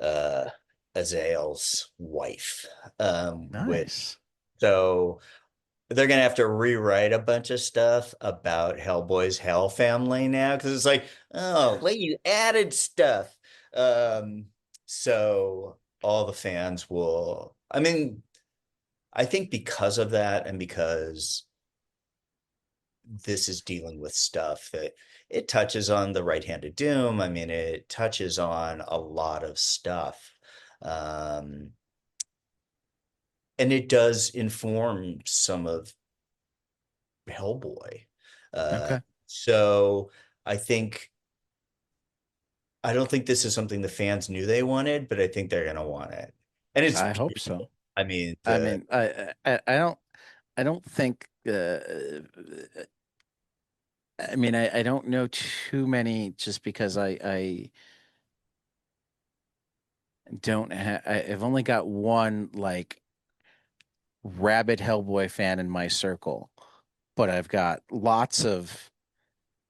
Speaker 2: uh Azrael's wife. With
Speaker 1: Nice.
Speaker 2: so they're gonna have to rewrite a bunch of stuff about Hellboy's Hell family now because it's like, oh, well, you added stuff. Um, so all the fans will, I mean, I think because of that, and because this is dealing with stuff that it touches on the right hand of doom. I mean, it touches on a lot of stuff. Um, and it does inform some of Hellboy.
Speaker 1: Okay.
Speaker 2: So I think I don't think this is something the fans knew they wanted, but I think they're gonna want it. And it's
Speaker 1: I hope so.
Speaker 2: beautiful. I mean,
Speaker 1: I
Speaker 2: the
Speaker 1: mean, I don't think, I mean, I don't know too many just because I don't have, I've only got one like rabid Hellboy fan in my circle, but I've got lots of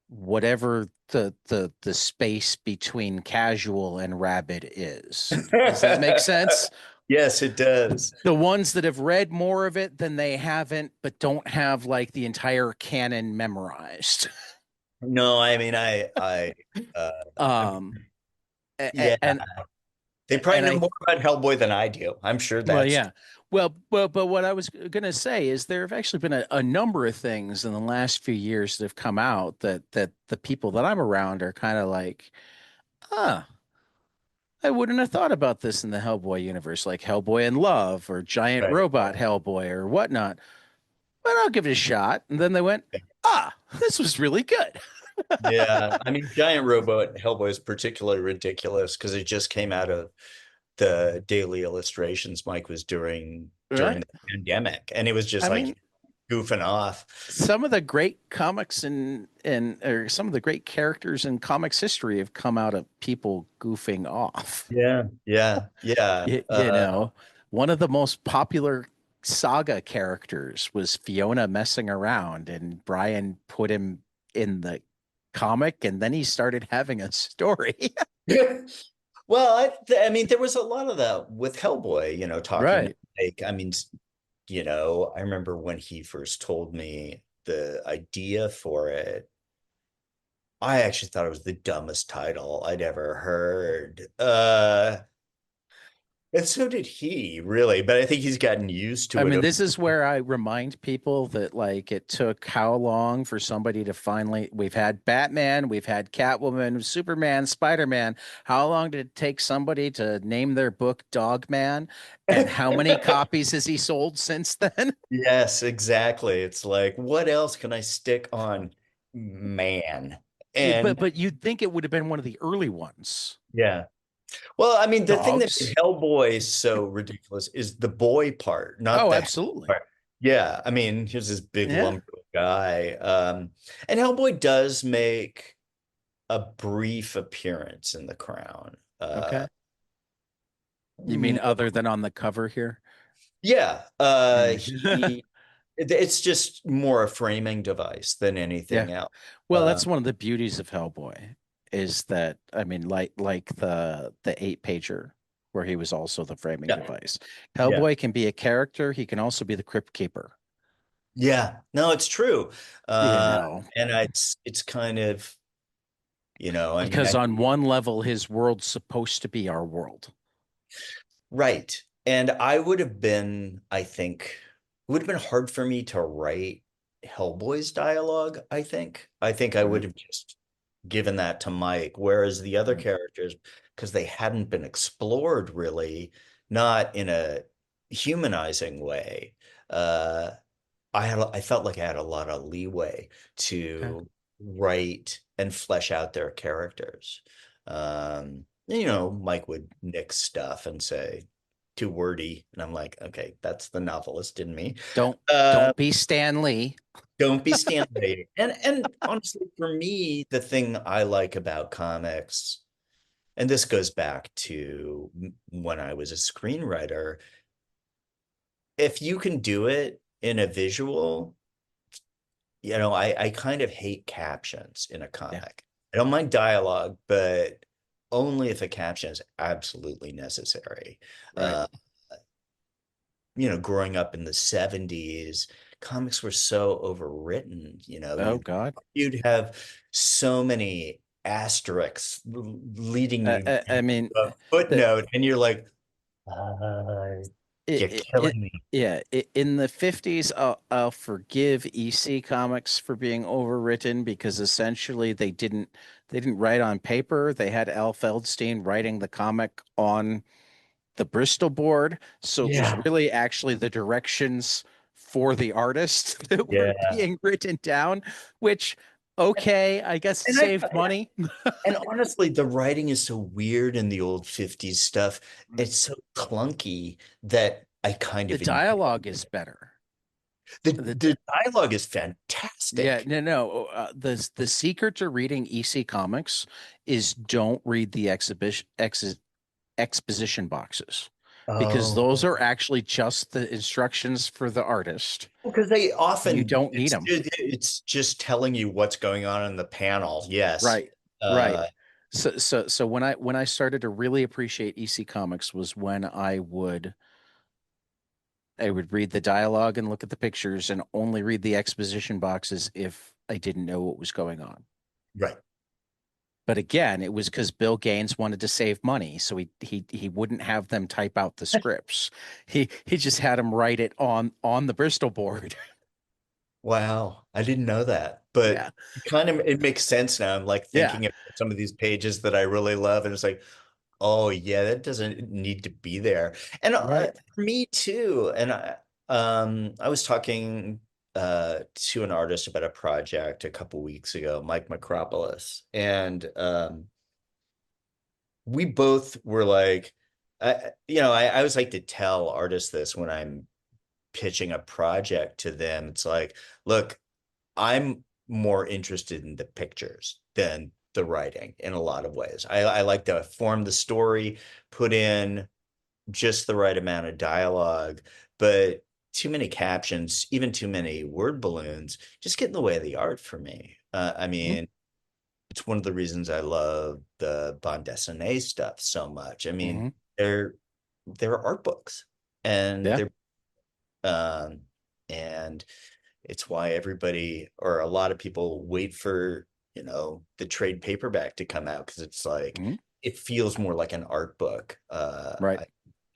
Speaker 1: whatever the space between casual and rabid is. Does that make sense?
Speaker 2: yes, it does.
Speaker 1: The ones that have read more of it than they haven't, but don't have like the entire canon memorized.
Speaker 2: No, I mean, uh,
Speaker 1: Um,
Speaker 2: yeah,
Speaker 1: and
Speaker 2: they probably
Speaker 1: and
Speaker 2: know
Speaker 1: I
Speaker 2: more about Hellboy than I do. I'm sure
Speaker 1: Well,
Speaker 2: that's
Speaker 1: yeah. Well, but what I was gonna say is there have actually been a number of things in the last few years that have come out that the people that I'm around are kind of like, ah, I wouldn't have thought about this in the Hellboy universe, like Hellboy in Love or Giant
Speaker 2: right.
Speaker 1: Robot Hellboy or whatnot. But I'll give it a shot. And then they went, ah, this was really good.
Speaker 2: Yeah, I mean, Giant Robot Hellboy is particularly ridiculous because it just came out of the daily illustrations Mike was doing during
Speaker 1: Right?
Speaker 2: the pandemic, and it was just
Speaker 1: I
Speaker 2: like
Speaker 1: mean,
Speaker 2: goofing off.
Speaker 1: some of the great comics and or some of the great characters in comics history have come out of people goofing off.
Speaker 2: Yeah, yeah, yeah.
Speaker 1: You know, one of the most popular saga characters was Fiona messing around, and Brian put him in the comic, and then he started having a story.
Speaker 2: Well, I mean, there was a lot of that with Hellboy, you know, talking
Speaker 1: Right.
Speaker 2: like, I mean, you know, I remember when he first told me the idea for it. I actually thought it was the dumbest title I'd ever heard. And so did he, really, but I think he's gotten used
Speaker 1: I
Speaker 2: to
Speaker 1: mean,
Speaker 2: it.
Speaker 1: this is where I remind people that like it took how long for somebody to finally, we've had Batman, we've had Catwoman, Superman, Spider-Man. How long did it take somebody to name their book Dog Man? And how many copies has he sold since then?
Speaker 2: Yes, exactly. It's like, what else can I stick on man? And
Speaker 1: But you'd think it would have been one of the early ones.
Speaker 2: yeah. Well, I mean, the thing that made
Speaker 1: Dogs.
Speaker 2: Hellboy is so ridiculous is the boy part, not
Speaker 1: Oh,
Speaker 2: the
Speaker 1: absolutely.
Speaker 2: part. Yeah, I mean, here's this big
Speaker 1: Yeah.
Speaker 2: lump guy. And Hellboy does make a brief appearance in The Crown.
Speaker 1: Okay. You mean other than on the cover here?
Speaker 2: Yeah,
Speaker 1: Mm.
Speaker 2: it's just more a framing device than
Speaker 1: Yeah.
Speaker 2: anything else.
Speaker 1: Well,
Speaker 2: Uh,
Speaker 1: that's one of the beauties of Hellboy is that I mean, like the eight pager where he was also the framing
Speaker 2: yeah,
Speaker 1: device.
Speaker 2: yeah,
Speaker 1: Hellboy can be a character. He can also be the crypt keeper.
Speaker 2: yeah. No, it's true.
Speaker 1: You
Speaker 2: Uh,
Speaker 1: know,
Speaker 2: and it's kind of, you know, I mean,
Speaker 1: because on one level, his world's supposed to be our world.
Speaker 2: right. And I would have been, I think, it would have been hard for me to write Hellboy's dialogue, I think. I think I
Speaker 1: Right.
Speaker 2: would have just given that to Mike, whereas the other
Speaker 1: Right.
Speaker 2: characters, because they hadn't been explored really, not in a humanizing way, uh, I felt like I had a lot of leeway
Speaker 1: Okay.
Speaker 2: to write and flesh out their characters. Mike would nix stuff and say too wordy, and I'm like, okay, that's the novelist in me.
Speaker 1: Don't
Speaker 2: Uh,
Speaker 1: don't be Stan Lee.
Speaker 2: don't be Stanley. And honestly, for me, the thing I like about comics, and this goes back to when I was a screenwriter, if you can do it in a visual, I kind of hate captions in a
Speaker 1: Yeah.
Speaker 2: comic. I don't mind dialogue, but only if a caption is absolutely necessary.
Speaker 1: Right.
Speaker 2: Uh, growing up in the 70s, comics were so overwritten.
Speaker 1: Oh God.
Speaker 2: You'd have so many asterisks leading you
Speaker 1: I
Speaker 2: to
Speaker 1: mean,
Speaker 2: a
Speaker 1: the
Speaker 2: footnote, and you're like, "Ah, you're
Speaker 1: it
Speaker 2: killing me."
Speaker 1: yeah, in the 50s, I'll forgive EC Comics for being overwritten because essentially they didn't write on paper. They had Al Feldstein writing the comic on the Bristol board. So it was
Speaker 2: Yeah.
Speaker 1: really actually the directions for the artist that were
Speaker 2: Yeah.
Speaker 1: being written down, which, okay, I guess it
Speaker 2: And I
Speaker 1: saved money.
Speaker 2: and honestly, the writing is so weird in the old 50s stuff. It's so clunky that I kind
Speaker 1: The
Speaker 2: of enjoy
Speaker 1: dialogue is
Speaker 2: it.
Speaker 1: better. The
Speaker 2: The dialogue is
Speaker 1: Yeah,
Speaker 2: fantastic.
Speaker 1: no. The secret to reading EC Comics is don't read the exposition boxes because
Speaker 2: Oh,
Speaker 1: those are actually just the instructions for the artist.
Speaker 2: because they
Speaker 1: You
Speaker 2: often
Speaker 1: don't need them.
Speaker 2: it's just telling you what's going on in the panel. Yes.
Speaker 1: Right, right.
Speaker 2: Uh,
Speaker 1: So when I started to really appreciate EC Comics was when I would read the dialogue and look at the pictures and only read the exposition boxes if I didn't know what was going on.
Speaker 2: right.
Speaker 1: But again, it was because Bill Gaines wanted to save money, so he wouldn't have them type out the scripts. He just had them write it on the Bristol board.
Speaker 2: Wow, I didn't know that,
Speaker 1: Yeah,
Speaker 2: but it makes sense now. I'm like
Speaker 1: yeah,
Speaker 2: thinking of some of these pages that I really love, and it's like, oh yeah, that doesn't need to be there. And
Speaker 1: right.
Speaker 2: for me too. And I was talking to an artist about a project a couple weeks ago, Mike Macropolis, and we both were like, I always like to tell artists this when I'm pitching a project to them. It's like, look, I'm more interested in the pictures than the writing in a lot of ways. I like to form the story, put in just the right amount of dialogue, but too many captions, even too many word balloons, just get in the way of the art for me. I
Speaker 1: Mhm,
Speaker 2: mean, it's one of the reasons I love the bande dessinée stuff so much. I mean,
Speaker 1: mhm.
Speaker 2: they're they're art books, and
Speaker 1: Yeah.
Speaker 2: um and it's why everybody or a lot of people wait for, the trade paperback to come out because it's like
Speaker 1: Mhm.
Speaker 2: it feels more like an art book.
Speaker 1: Right.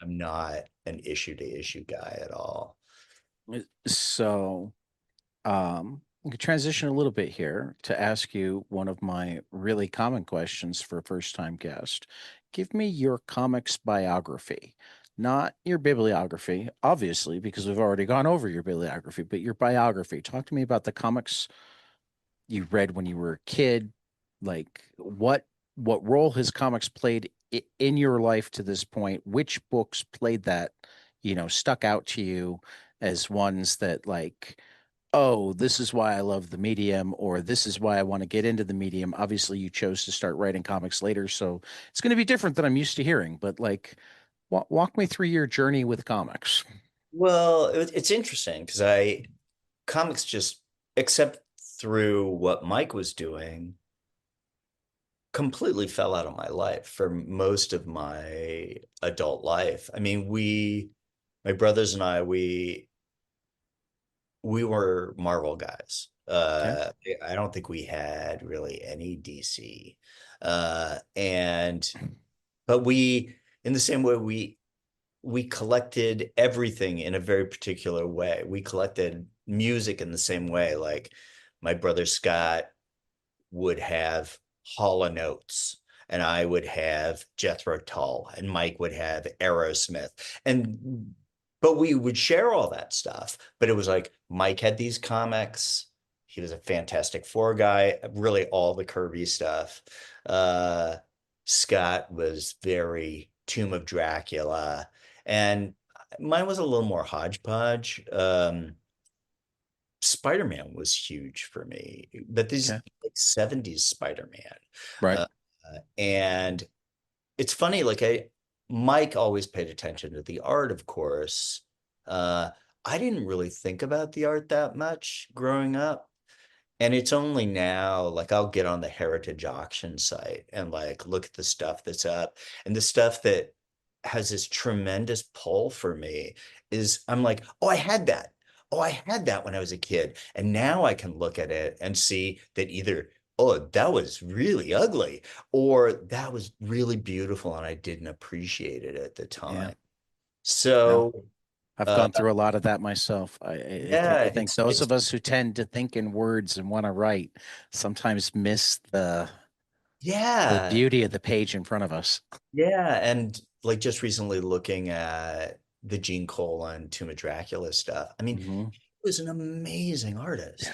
Speaker 2: I'm not an issue to issue guy at all.
Speaker 1: So, we could transition a little bit here to ask you one of my really common questions for a first-time guest. Give me your comics biography, not your bibliography, obviously, because we've already gone over your bibliography, but your biography. Talk to me about the comics you read when you were a kid. Like what role has comics played in your life to this point? Which books played that, stuck out to you as ones that like, oh, this is why I love the medium, or this is why I want to get into the medium. Obviously, you chose to start writing comics later, so it's going to be different than I'm used to hearing. But like, walk me through your journey with comics.
Speaker 2: Well, it's interesting because I comics just except through what Mike was doing completely fell out of my life for most of my adult life. I mean, my brothers and we were Marvel guys.
Speaker 1: Okay.
Speaker 2: I don't think we had really any DC. And but in the same way, we collected everything in a very particular way. We collected music in the same way. Like my brother Scott would have Hall and Oates, and I would have Jethro Tull, and Mike would have Aerosmith. And but we would share all that stuff. But it was like Mike had these comics. He was a Fantastic Four guy, really all the Kirby stuff. Uh, Scott was very Tomb of Dracula, and mine was a little more hodgepodge. Spider-Man was huge for me, but these
Speaker 1: Okay.
Speaker 2: like 70s Spider-Man.
Speaker 1: Right.
Speaker 2: Uh, and it's funny, like Mike always paid attention to the art, of course. Uh, I didn't really think about the art that much growing up. And it's only now, like I'll get on the Heritage auction site and like look at the stuff that's up, and the stuff that has this tremendous pull for me is I'm like, oh, I had that. Oh, I had that when I was a kid. And now I can look at it and see that either, oh, that was really ugly, or that was really beautiful and I didn't appreciate it at the
Speaker 1: Yeah.
Speaker 2: time.
Speaker 1: No,
Speaker 2: So,
Speaker 1: I've
Speaker 2: uh,
Speaker 1: gone through a lot of that myself.
Speaker 2: yeah,
Speaker 1: I think those
Speaker 2: it's
Speaker 1: of us who tend to think in words and want to write sometimes miss the
Speaker 2: yeah.
Speaker 1: beauty of the page in front of us.
Speaker 2: Yeah, and like just recently looking at the Gene Colan Tomb of Dracula stuff. I mean,
Speaker 1: Hmm.
Speaker 2: he was an amazing
Speaker 1: Yeah.
Speaker 2: artist.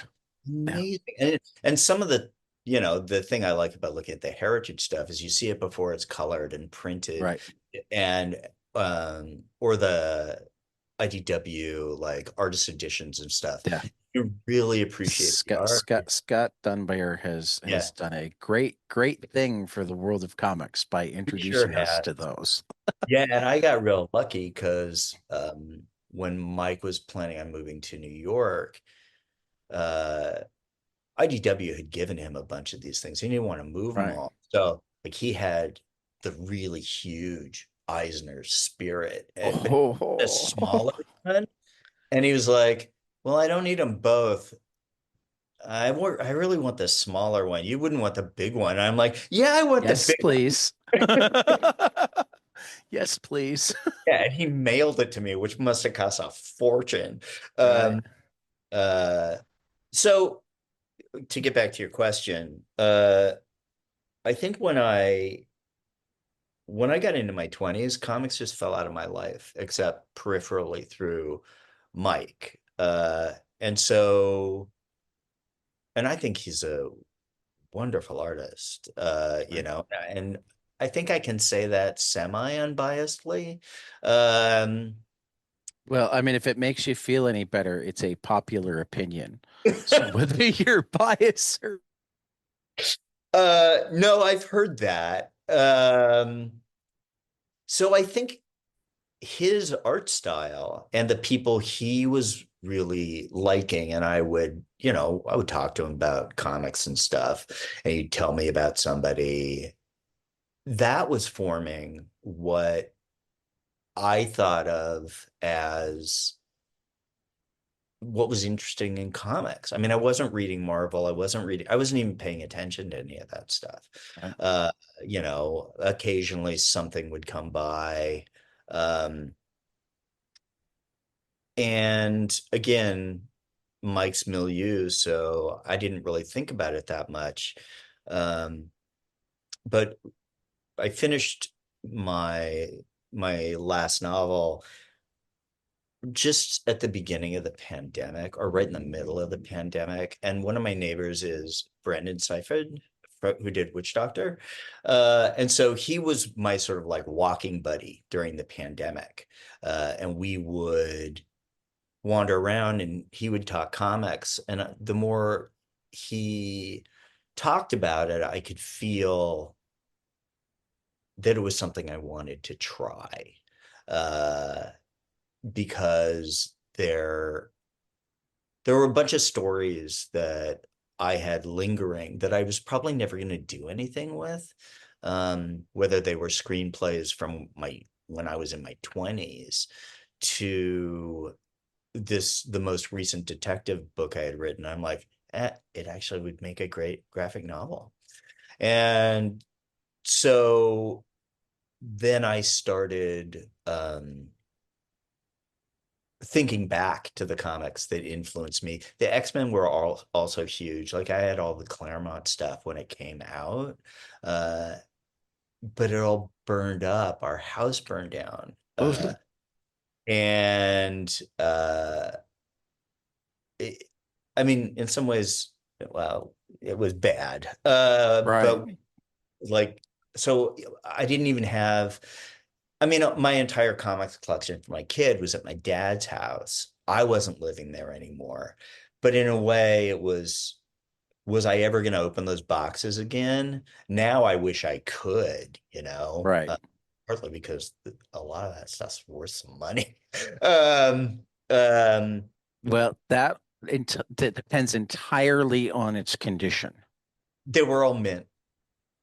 Speaker 1: Yeah.
Speaker 2: Amazing. And some of the, the thing I like about looking at the heritage stuff is you see it before it's colored and printed,
Speaker 1: Right.
Speaker 2: and or the IDW like artist editions and stuff.
Speaker 1: Yeah.
Speaker 2: You really appreciate the art.
Speaker 1: Scott Dunbar
Speaker 2: Yeah,
Speaker 1: has done a great thing for the world of comics by
Speaker 2: he sure
Speaker 1: introducing us
Speaker 2: has.
Speaker 1: to those.
Speaker 2: Yeah, and I got real lucky because when Mike was planning on moving to New York, uh, IDW had given him a bunch of these things. He didn't want to move them
Speaker 1: Right.
Speaker 2: all. So, like, he had the really huge Eisner Spirit, but a smaller
Speaker 1: Oh,
Speaker 2: one. And he was like, well, I don't need them both. I really want the smaller one. You wouldn't want the big one. And I'm like, yeah, I want the
Speaker 1: yes,
Speaker 2: big one.
Speaker 1: please. Yes, please.
Speaker 2: Yeah, and he mailed it to me, which must have cost a fortune.
Speaker 1: Right.
Speaker 2: Um, uh, so to get back to your question, I think when I got into my 20s, comics just fell out of my life, except peripherally through Mike. And so, and I think he's a wonderful artist,
Speaker 1: Right.
Speaker 2: and I think I can say that semi-unbiasedly. Um,
Speaker 1: Well, I mean, if it makes you feel any better, it's a popular opinion. So whether you're biased or
Speaker 2: no, I've heard that. So I think his art style and the people he was really liking, and I would talk to him about comics and stuff, and he'd tell me about somebody that was forming what I thought of as what was interesting in comics. I mean, I wasn't reading Marvel. I wasn't even paying attention to any of that stuff.
Speaker 1: right.
Speaker 2: Uh, Occasionally something would come by. Um, and again, Mike's milieu, so I didn't really think about it that much. Um, but I finished my my last novel just at the beginning of the pandemic or right in the middle of the pandemic. And one of my neighbors is Brandon Seifert, who did Witch Doctor. And so he was my sort of like walking buddy during the pandemic. And we would wander around and he would talk comics. And the more he talked about it, I could feel that it was something I wanted to try. Uh, because there were a bunch of stories that I had lingering that I was probably never going to do anything with, whether they were screenplays from my when I was in my 20s to the most recent detective book I had written. I'm like, it actually would make a great graphic novel. And so then I started thinking back to the comics that influenced me, the X-Men were all also huge. Like I had all the Claremont stuff when it came out. Uh, but it all burned up. Our house burned down.
Speaker 1: Oof.
Speaker 2: And it, I mean, in some ways, well, it was bad.
Speaker 1: Right.
Speaker 2: But like, so I didn't even have, I mean, my entire comics collection for my kid was at my dad's house. I wasn't living there anymore. But in a way, it was I ever going to open those boxes again? Now I wish I could,
Speaker 1: Right.
Speaker 2: partly because a lot of that stuff's worth some money. Um, um,
Speaker 1: Well, that depends entirely on its condition.
Speaker 2: they were all mint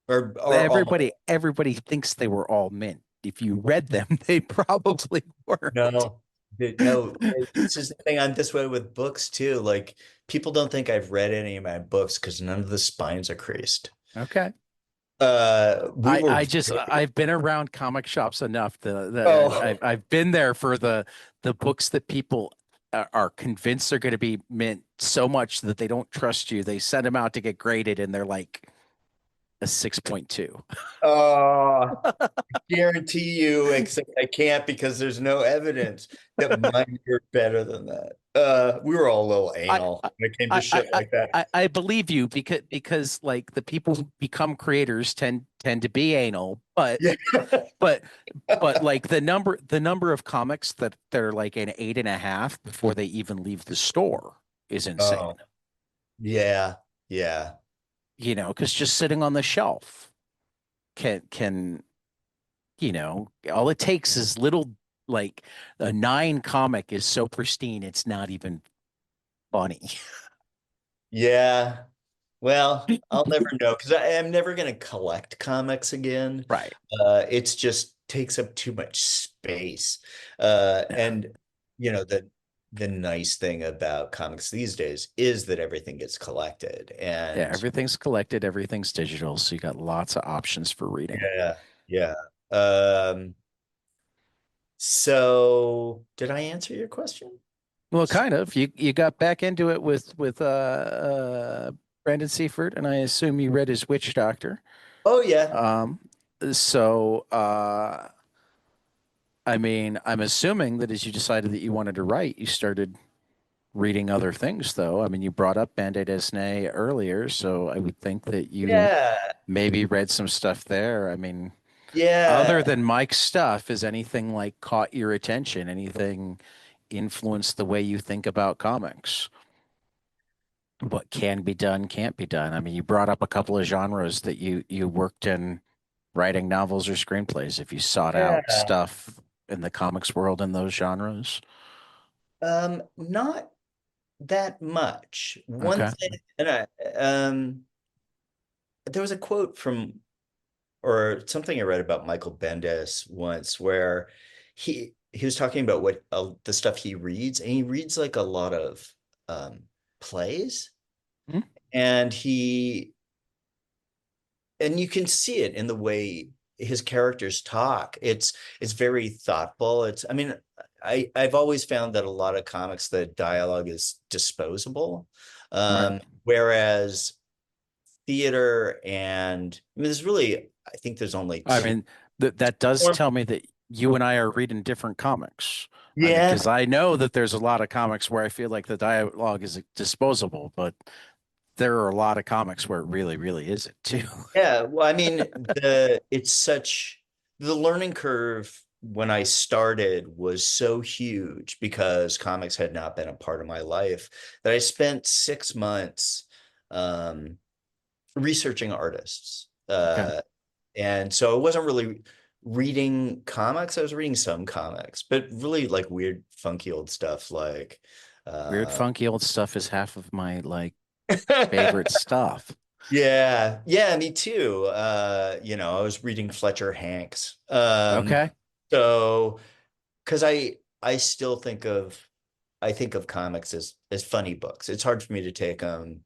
Speaker 2: or almost.
Speaker 1: Everybody thinks they were all mint. If you read them, they probably weren't.
Speaker 2: No, no, this is the thing. I'm this way with books too. Like people don't think I've read any of my books because none of the spines are creased.
Speaker 1: Okay.
Speaker 2: We were
Speaker 1: I've been around comic shops enough that
Speaker 2: oh
Speaker 1: I've been there for the books that people are convinced are going to be mint so much that they don't trust you. They send them out to get graded and they're like a 6.2.
Speaker 2: oh guarantee you, except I can't because there's no evidence that mine were better than that. We were all a little
Speaker 1: I,
Speaker 2: anal when it came to
Speaker 1: I, I,
Speaker 2: shit
Speaker 1: I,
Speaker 2: like that.
Speaker 1: I believe you because like the people who become creators tend to be anal,
Speaker 2: Yeah.
Speaker 1: but like the number of comics that they're like an 8.5 before they even leave the store is insane.
Speaker 2: Oh, yeah. Yeah.
Speaker 1: Because just sitting on the shelf can all it takes is little like a 9 comic is so pristine it's not even funny.
Speaker 2: Yeah. Well, I'll never know because I am never going to collect comics again.
Speaker 1: Right.
Speaker 2: It's just takes up too much space.
Speaker 1: Yeah.
Speaker 2: And the nice thing about comics these days is that everything gets collected.
Speaker 1: Yeah,
Speaker 2: And
Speaker 1: everything's collected, everything's digital, so you got lots of options for reading.
Speaker 2: yeah, yeah. Um, so did I answer your question?
Speaker 1: Well, kind of. You got back into it with Brandon Seifert, and I assume you read his Witch Doctor.
Speaker 2: Oh yeah.
Speaker 1: Um, so I mean, I'm assuming that as you decided that you wanted to write, you started reading other things, though. I mean, you brought up Band-Aid Esne earlier, so I would think that you
Speaker 2: Yeah.
Speaker 1: maybe read some stuff there. I mean, other
Speaker 2: Yeah.
Speaker 1: than Mike's stuff, is anything like caught your attention? Anything influenced the way you think about comics? What can be done, can't be done. I mean, you brought up a couple of genres that you worked in writing novels or screenplays. If you sought out
Speaker 2: Yeah.
Speaker 1: stuff in the comics world in those genres.
Speaker 2: Not that much. One
Speaker 1: Okay.
Speaker 2: thing, and there was a quote from or something I read about Michael Bendis once where he was talking about what the stuff he reads, and he reads like a lot of plays,
Speaker 1: Hmm.
Speaker 2: and you can see it in the way his characters talk. It's very thoughtful. I mean, I've always found that a lot of comics, the dialogue is disposable,
Speaker 1: Right.
Speaker 2: whereas theater and I mean, there's really I think there's only
Speaker 1: I
Speaker 2: two.
Speaker 1: mean, that does tell me that you and I are reading different comics. I mean,
Speaker 2: Yeah,
Speaker 1: because I know that there's a lot of comics where I feel like the dialogue is disposable, but there are a lot of comics where it really, really isn't too.
Speaker 2: yeah. Well, I mean, it's such the learning curve when I started was so huge because comics had not been a part of my life that I spent 6 months um, researching artists.
Speaker 1: Okay.
Speaker 2: And so I wasn't really reading comics. I was reading some comics, but really like weird, funky old stuff like
Speaker 1: Weird,
Speaker 2: uh
Speaker 1: funky old stuff is half of my like favorite stuff.
Speaker 2: yeah, yeah, me too. I was reading Fletcher Hanks.
Speaker 1: Okay.
Speaker 2: So because I still think of comics as funny books. It's hard for me to take them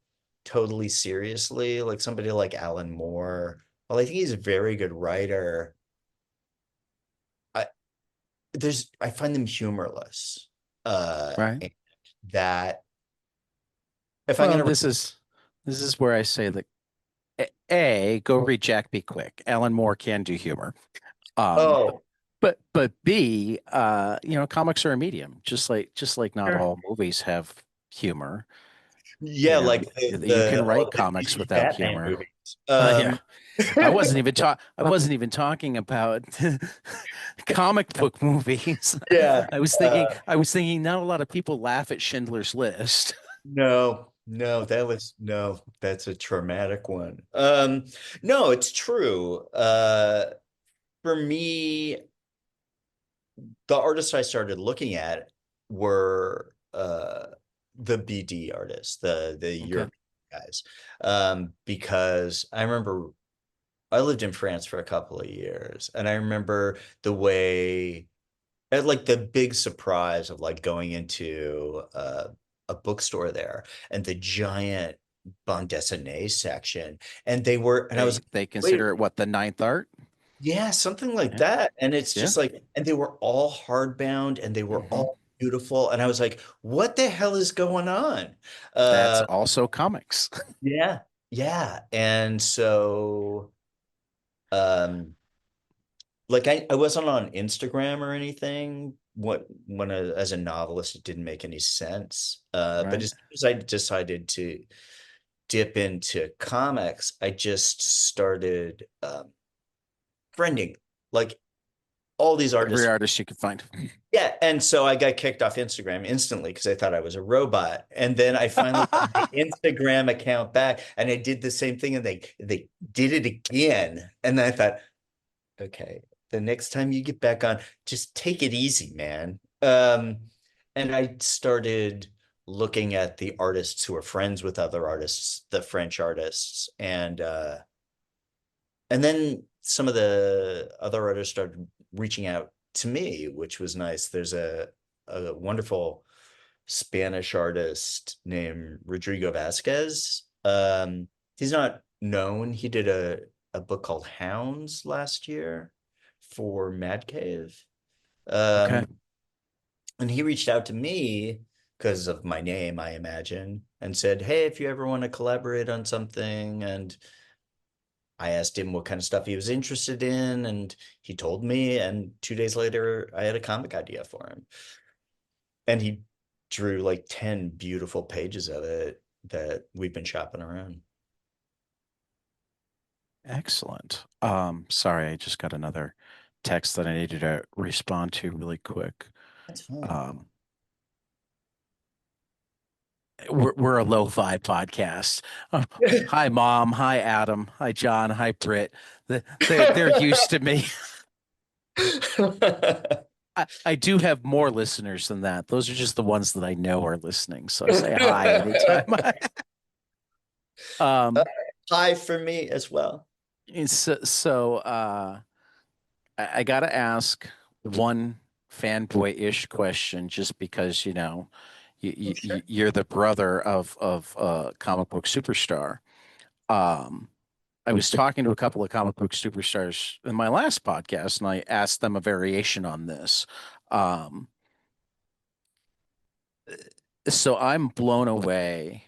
Speaker 2: totally seriously. Like somebody like Alan Moore. Well, I think he's a very good writer. I I find them humorless.
Speaker 1: Right.
Speaker 2: And that if I'm
Speaker 1: Well,
Speaker 2: gonna,
Speaker 1: this is where I say that go read Jack Be Quick. Alan Moore can do humor. Um,
Speaker 2: oh,
Speaker 1: but B, comics are a medium, just like not
Speaker 2: sure.
Speaker 1: all movies have humor.
Speaker 2: Yeah, like
Speaker 1: You can write
Speaker 2: the
Speaker 1: comics
Speaker 2: DC
Speaker 1: without
Speaker 2: Batman
Speaker 1: humor.
Speaker 2: movies.
Speaker 1: Yeah, I wasn't even talking about comic book movies.
Speaker 2: Yeah.
Speaker 1: I was thinking not a lot of people laugh at Schindler's List.
Speaker 2: No, no, that's a traumatic one. No, it's true. For me, the artists I started looking at were the BD artists, the
Speaker 1: Okay.
Speaker 2: European guys. Because I remember I lived in France for a couple of years, and I remember the way, like the big surprise of like going into a bookstore there and the giant bande dessinée section, and I was like,
Speaker 1: They
Speaker 2: wait,
Speaker 1: consider it what, the ninth art?
Speaker 2: yeah, something like
Speaker 1: Yeah.
Speaker 2: that. And it's
Speaker 1: Yeah.
Speaker 2: just like, and they were all hardbound and they were
Speaker 1: Hmm.
Speaker 2: all beautiful. And I was like, what the hell is going on?
Speaker 1: That's
Speaker 2: Uh,
Speaker 1: also comics.
Speaker 2: yeah, yeah. And so, um, like I wasn't on Instagram or anything. As a novelist, it didn't make any sense. But
Speaker 1: Right.
Speaker 2: as soon as I decided to dip into comics, I just started friending like all these
Speaker 1: Every
Speaker 2: artists.
Speaker 1: artist you could find.
Speaker 2: Yeah, and so I got kicked off Instagram instantly because I thought I was a robot. And then I finally got my Instagram account back, and I did the same thing, and they did it again. And then I thought, okay, the next time you get back on, just take it easy, man. And I started looking at the artists who are friends with other artists, the French artists, and then some of the other artists started reaching out to me, which was nice. There's a wonderful Spanish artist named Rodrigo Vasquez. He's not known. He did a book called Hounds last year for Mad Cave.
Speaker 1: Okay.
Speaker 2: Um, and he reached out to me because of my name, I imagine, and said, "Hey, if you ever want to collaborate on something," and I asked him what kind of stuff he was interested in, and he told me. And 2 days later, I had a comic idea for him. And he drew like 10 beautiful pages of it that we've been shopping around.
Speaker 1: Excellent. Sorry, I just got another text that I needed to respond to really quick.
Speaker 2: That's fine.
Speaker 1: Um, we're a lo-fi podcast. Uh, Hi, Mom. Hi, Adam. Hi, John. Hi, Britt. They're used to me. I do have more listeners than that. Those are just the ones that I know are listening. So I say hi anytime. um,
Speaker 2: Hi for me as well.
Speaker 1: I gotta ask one fanboy-ish question, just because
Speaker 2: Oh, sure.
Speaker 1: you're the brother of comic book superstar. Um, I was talking to a couple of comic book superstars in my last podcast, and I asked them a variation on this. Um, so I'm blown away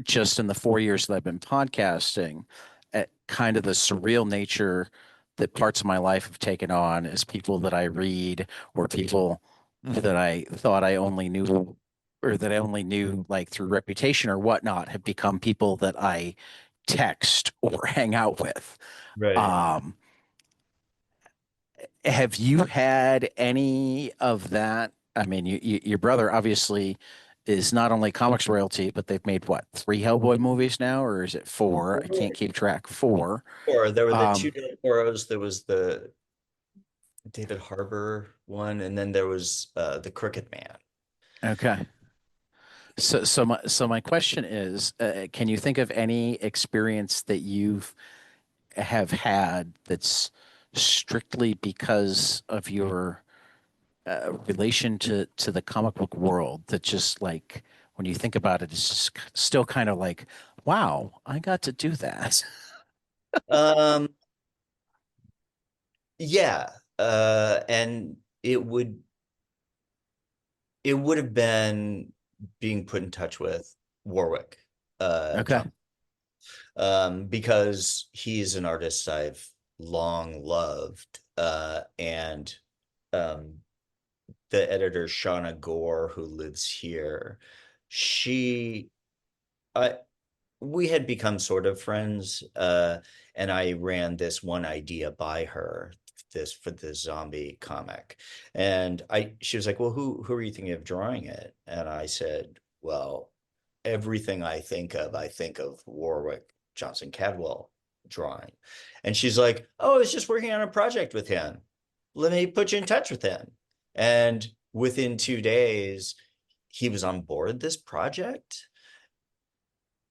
Speaker 1: just in the 4 years that I've been podcasting at kind of the surreal nature that parts of my life have taken on as people that I read, or people that I thought I only knew, or that I only knew like through reputation or whatnot, have become people that I text or hang out with.
Speaker 2: Right.
Speaker 1: Um, have you had any of that? I mean, your brother obviously is not only comics royalty, but they've made what, three Hellboy movies now, or is it four? I can't keep track. Four.
Speaker 2: Or there were the two
Speaker 1: Um,
Speaker 2: Del Toros. There was the David Harbour one, and then there was the Crooked Man.
Speaker 1: okay. So my question is, can you think of any experience that you've have had that's strictly because of your relation to the comic book world, that just like when you think about it, it's just still kind of like, wow, I got to do that.
Speaker 2: Um, yeah. And it would it would have been being put in touch with Warwick,
Speaker 1: Okay.
Speaker 2: John, because he's an artist I've long loved, and um, the editor Shauna Gore, who lives here, she, I, we had become sort of friends, and I ran this one idea by her, this for the zombie comic, and she was like, "Well, who are you thinking of drawing it?" And I said, "Well, everything I think of Warwick Johnson Cadwell drawing," and she's like, "Oh, I was just working on a project with him. Let me put you in touch with him." And within 2 days, he was on board this project.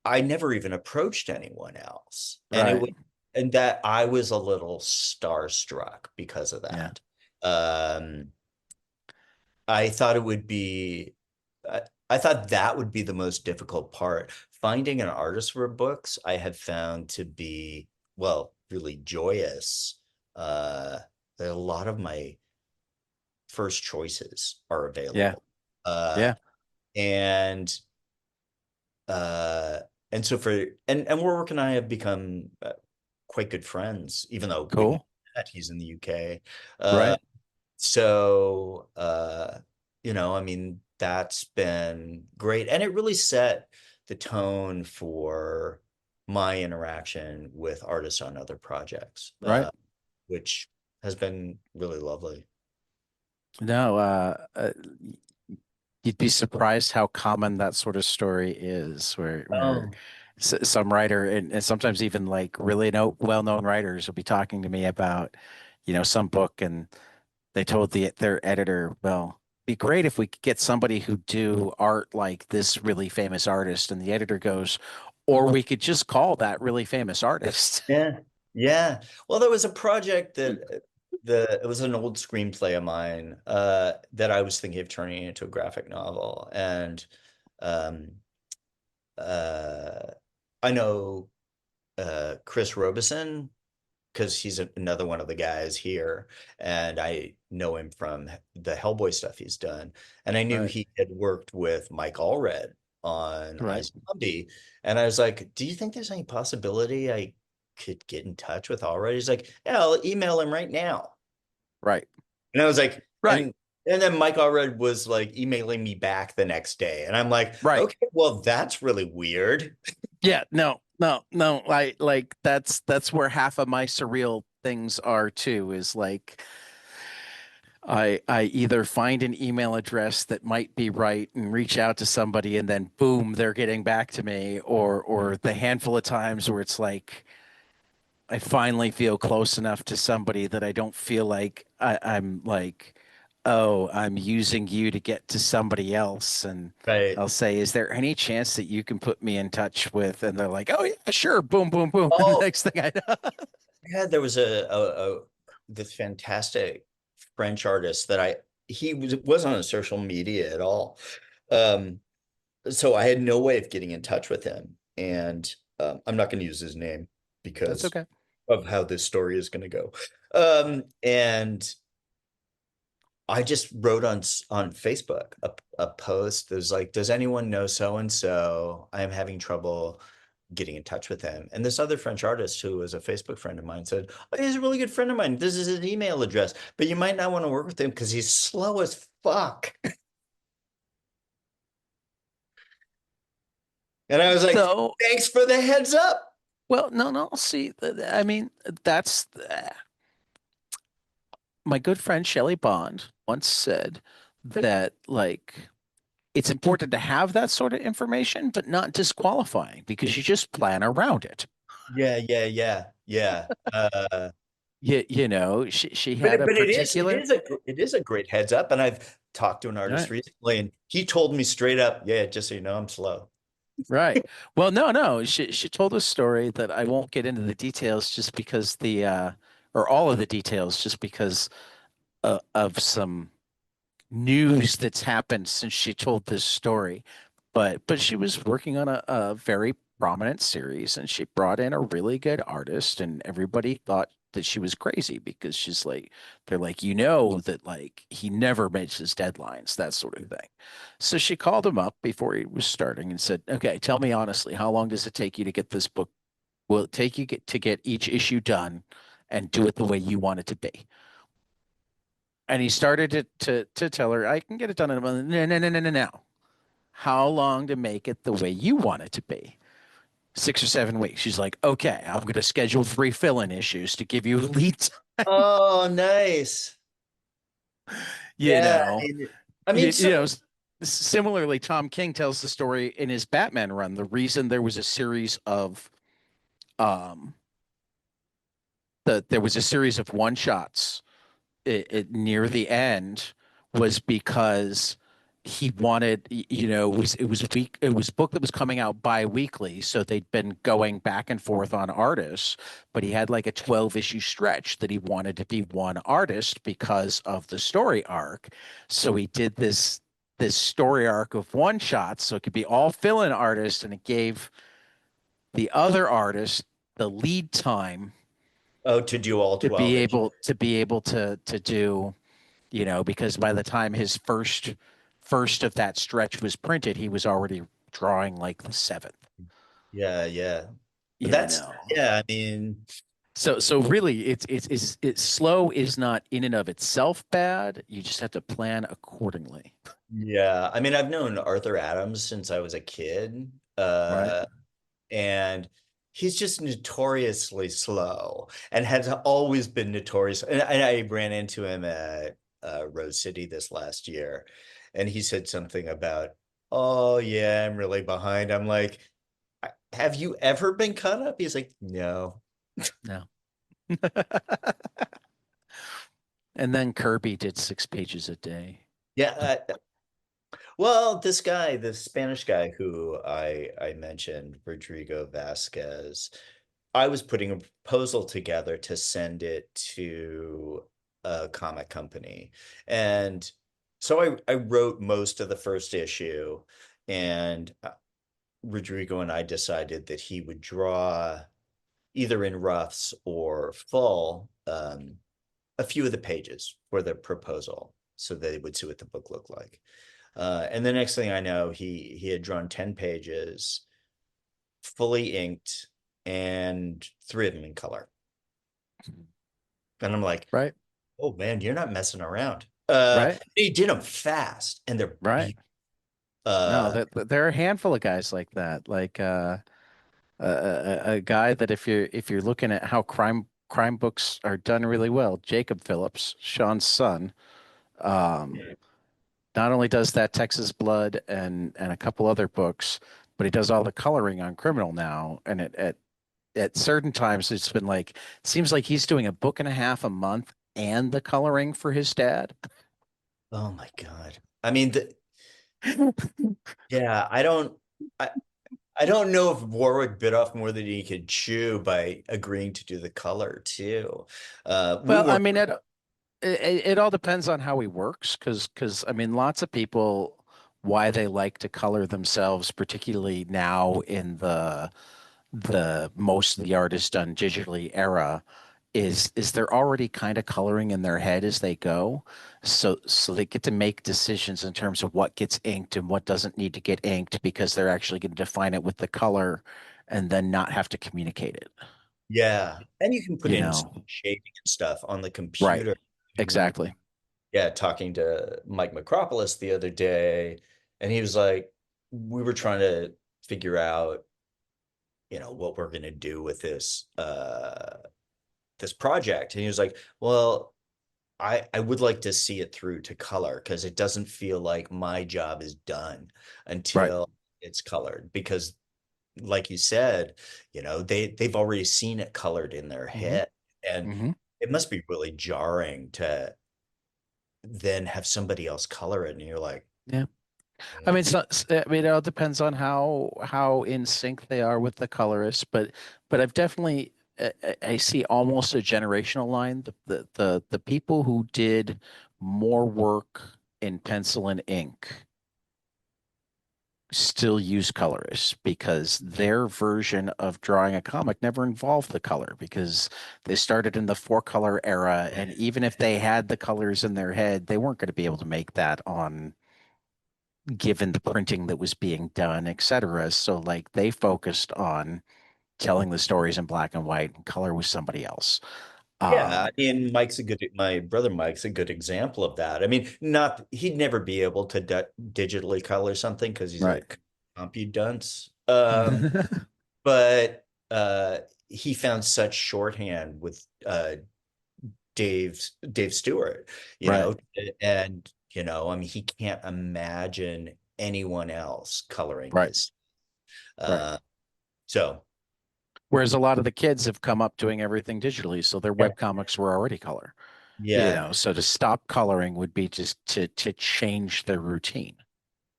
Speaker 2: I never even approached anyone else. And it was,
Speaker 1: Right.
Speaker 2: and that I was a little starstruck because of
Speaker 1: Yeah.
Speaker 2: that. Um, I thought it would be, I thought that would be the most difficult part. Finding an artist for books, I have found to be, well, really joyous. Uh, a lot of my first choices are
Speaker 1: Yeah.
Speaker 2: available. Uh,
Speaker 1: Yeah.
Speaker 2: and uh and so for and Warwick and I have become quite good friends, even though we've never
Speaker 1: Cool.
Speaker 2: met. He's in the UK. uh
Speaker 1: Right.
Speaker 2: so I mean, that's been great, and it really set the tone for my interaction with artists on other projects,
Speaker 1: Right.
Speaker 2: which has been really lovely.
Speaker 1: No, you'd be surprised how common that sort of story is, where
Speaker 2: Oh,
Speaker 1: some writer and sometimes even like really well-known writers will be talking to me about, some book, and they told their editor, well, be great if we could get somebody who do art like this really famous artist, and the editor goes, or we could just call that really famous artist.
Speaker 2: yeah, yeah. Well, there was a project that it was an old screenplay of mine, that I was thinking of turning into a graphic novel. And um uh I know Chris Robeson, because he's another one of the guys here, and I know him from the Hellboy stuff he's done. And I knew
Speaker 1: Right.
Speaker 2: he had worked with Mike Allred on
Speaker 1: Right.
Speaker 2: iZombie, and I was like, "Do you think there's any possibility I could get in touch with Allred?" He's like, "Yeah, I'll email him right now."
Speaker 1: Right.
Speaker 2: And I was like,
Speaker 1: Right.
Speaker 2: and then Mike Allred was like emailing me back the next day, and I'm like,
Speaker 1: Right.
Speaker 2: "Okay, well, that's really weird."
Speaker 1: Yeah, no, no, no. Like that's where half of my surreal things are too, is like I either find an email address that might be right and reach out to somebody, and then boom, they're getting back to me, or the handful of times where it's like I finally feel close enough to somebody that I don't feel like I'm like, oh, I'm using you to get to somebody else. And
Speaker 2: Right.
Speaker 1: I'll say, is there any chance that you can put me in touch with? And they're like, oh, yeah, sure. Boom, boom, boom. And the
Speaker 2: Oh,
Speaker 1: next thing I know,
Speaker 2: yeah, there was this fantastic French artist that he wasn't on social media at all. Um, so I had no way of getting in touch with him. And I'm not going to use his name
Speaker 1: that's
Speaker 2: because
Speaker 1: okay.
Speaker 2: of how this story is going to go. And I just wrote on Facebook a post that was like, "Does anyone know so and so? I am having trouble getting in touch with him." And this other French artist who was a Facebook friend of mine said, "Oh, he's a really good friend of mine. This is his email address, but you might not want to work with him because he's slow as fuck." And I was like,
Speaker 1: So,
Speaker 2: "Thanks for the heads up."
Speaker 1: well, no, no. See, I mean, that's my good friend Shelley Bond once said that, like, it's important to have that sort of information, but not disqualifying because you just plan around it.
Speaker 2: Yeah, yeah, yeah, yeah.
Speaker 1: She
Speaker 2: But
Speaker 1: had a particular.
Speaker 2: it is a great heads up. And I've talked to an artist
Speaker 1: Right.
Speaker 2: recently, and he told me straight up, "Yeah, just so you know, I'm slow."
Speaker 1: Right. Well, no, no. She told a story that I won't get into the details just because or all of the details, just because of some news that's happened since she told this story. But she was working on a very prominent series, and she brought in a really good artist, and everybody thought that she was crazy because she's like, they're like, you know, that like he never makes his deadlines, that sort of thing. So she called him up before he was starting and said, okay, tell me honestly, how long does it take you to get this book? Will it take you to get each issue done and do it the way you want it to be? And he started to tell her, I can get it done in a month. No, no, no, no, no, no. How long to make it the way you want it to be? 6 or 7 weeks. She's like, okay, I'm going to schedule 3 fill-in issues to give you lead time.
Speaker 2: Oh, nice.
Speaker 1: You
Speaker 2: Yeah,
Speaker 1: know,
Speaker 2: I mean, so
Speaker 1: similarly, Tom King tells the story in his Batman run. The reason there was a series of um there was a series of one shots near the end was because he wanted, it was a book that was coming out bi-weekly, so they'd been going back and forth on artists, but he had like a 12 issue stretch that he wanted to be one artist because of the story arc. So he did this story arc of one shots so it could be all fill-in artists, and it gave the other artist the lead time
Speaker 2: oh, to do all
Speaker 1: to
Speaker 2: 12
Speaker 1: be
Speaker 2: issues.
Speaker 1: able to do, because by the time his first of that stretch was printed, he was already drawing like the seventh,
Speaker 2: Yeah, yeah. But
Speaker 1: you
Speaker 2: that's
Speaker 1: know.
Speaker 2: yeah, I mean,
Speaker 1: So really it's slow is not in and of itself bad. You just have to plan accordingly.
Speaker 2: yeah. I mean, I've known Arthur Adams since I was a kid.
Speaker 1: Right.
Speaker 2: And he's just notoriously slow and has always been notorious. And I ran into him at Rose City this last year, and he said something about, "Oh yeah, I'm really behind." I'm like, "Have you ever been caught up?" He's like, "No."
Speaker 1: No. And then Kirby did 6 pages a day.
Speaker 2: Yeah. Well, this guy, the Spanish guy who I mentioned, Rodrigo Vasquez, I was putting a proposal together to send it to a comic company. And so I wrote most of the first issue, and Rodrigo and I decided that he would draw either in roughs or full a few of the pages for the proposal so they would see what the book looked like. And the next thing I know, he had drawn 10 pages, fully inked, and 3 of them in color. And I'm like,
Speaker 1: Right.
Speaker 2: oh man, you're not messing around.
Speaker 1: Right.
Speaker 2: He did them fast, and they're
Speaker 1: Right.
Speaker 2: beautiful.
Speaker 1: No,
Speaker 2: Uh,
Speaker 1: there are a handful of guys like that. Like a guy that if you're looking at how crime books are done really well, Jacob Phillips, Sean's son, um, not only does that Texas Blood and a couple other books, but he does all the coloring on Criminal now. And at certain times, it's been like it seems like he's doing a book and a half a month and the coloring for his dad.
Speaker 2: oh my God. I mean, yeah, I, I don't know if Warwick bit off more than he could chew by agreeing to do the color too. We
Speaker 1: Well, I
Speaker 2: weren't,
Speaker 1: mean, it all depends on how he works, because I mean, lots of people why they like to color themselves, particularly now in the most of the art is done digitally era, is they're already kind of coloring in their head as they go. So they get to make decisions in terms of what gets inked and what doesn't need to get inked because they're actually going to define it with the color and then not have to communicate it,
Speaker 2: yeah. And you can put
Speaker 1: you
Speaker 2: in
Speaker 1: know?
Speaker 2: shading and stuff on the
Speaker 1: Right.
Speaker 2: computer.
Speaker 1: Exactly.
Speaker 2: Yeah, talking to Mike Macropolis the other day, and he was like, we were trying to figure out, what we're going to do with this project. And he was like, well, I would like to see it through to color because it doesn't feel like my job is done
Speaker 1: Right.
Speaker 2: until it's colored. Because like you said, they've already seen it colored in their
Speaker 1: Hmm.
Speaker 2: head. And
Speaker 1: Hmm.
Speaker 2: it must be really jarring to then have somebody else color it. And you're like,
Speaker 1: Yeah. I mean,
Speaker 2: "Yeah."
Speaker 1: it's not, I mean, it all depends on how in sync they are with the colorist, but I've definitely I see almost a generational line. The people who did more work in pencil and ink still use colorists because their version of drawing a comic never involved the color because they started in the four color era. And even if they had the colors in their head, they weren't going to be able to make that on given the printing that was being done, etc. So like they focused on telling the stories in black and white and color was somebody else.
Speaker 2: Yeah, I
Speaker 1: Um,
Speaker 2: mean, my brother Mike's a good example of that. I mean, not he'd never be able to digitally color something because he's
Speaker 1: right.
Speaker 2: a compy dunce. But he found such shorthand with Dave Stewart, you
Speaker 1: Right,
Speaker 2: know, and I mean, he can't imagine anyone else coloring
Speaker 1: right,
Speaker 2: his.
Speaker 1: right.
Speaker 2: Uh, so
Speaker 1: Whereas a lot of the kids have come up doing everything digitally, so their web comics were already color.
Speaker 2: yeah,
Speaker 1: So to stop coloring would be just to change their routine.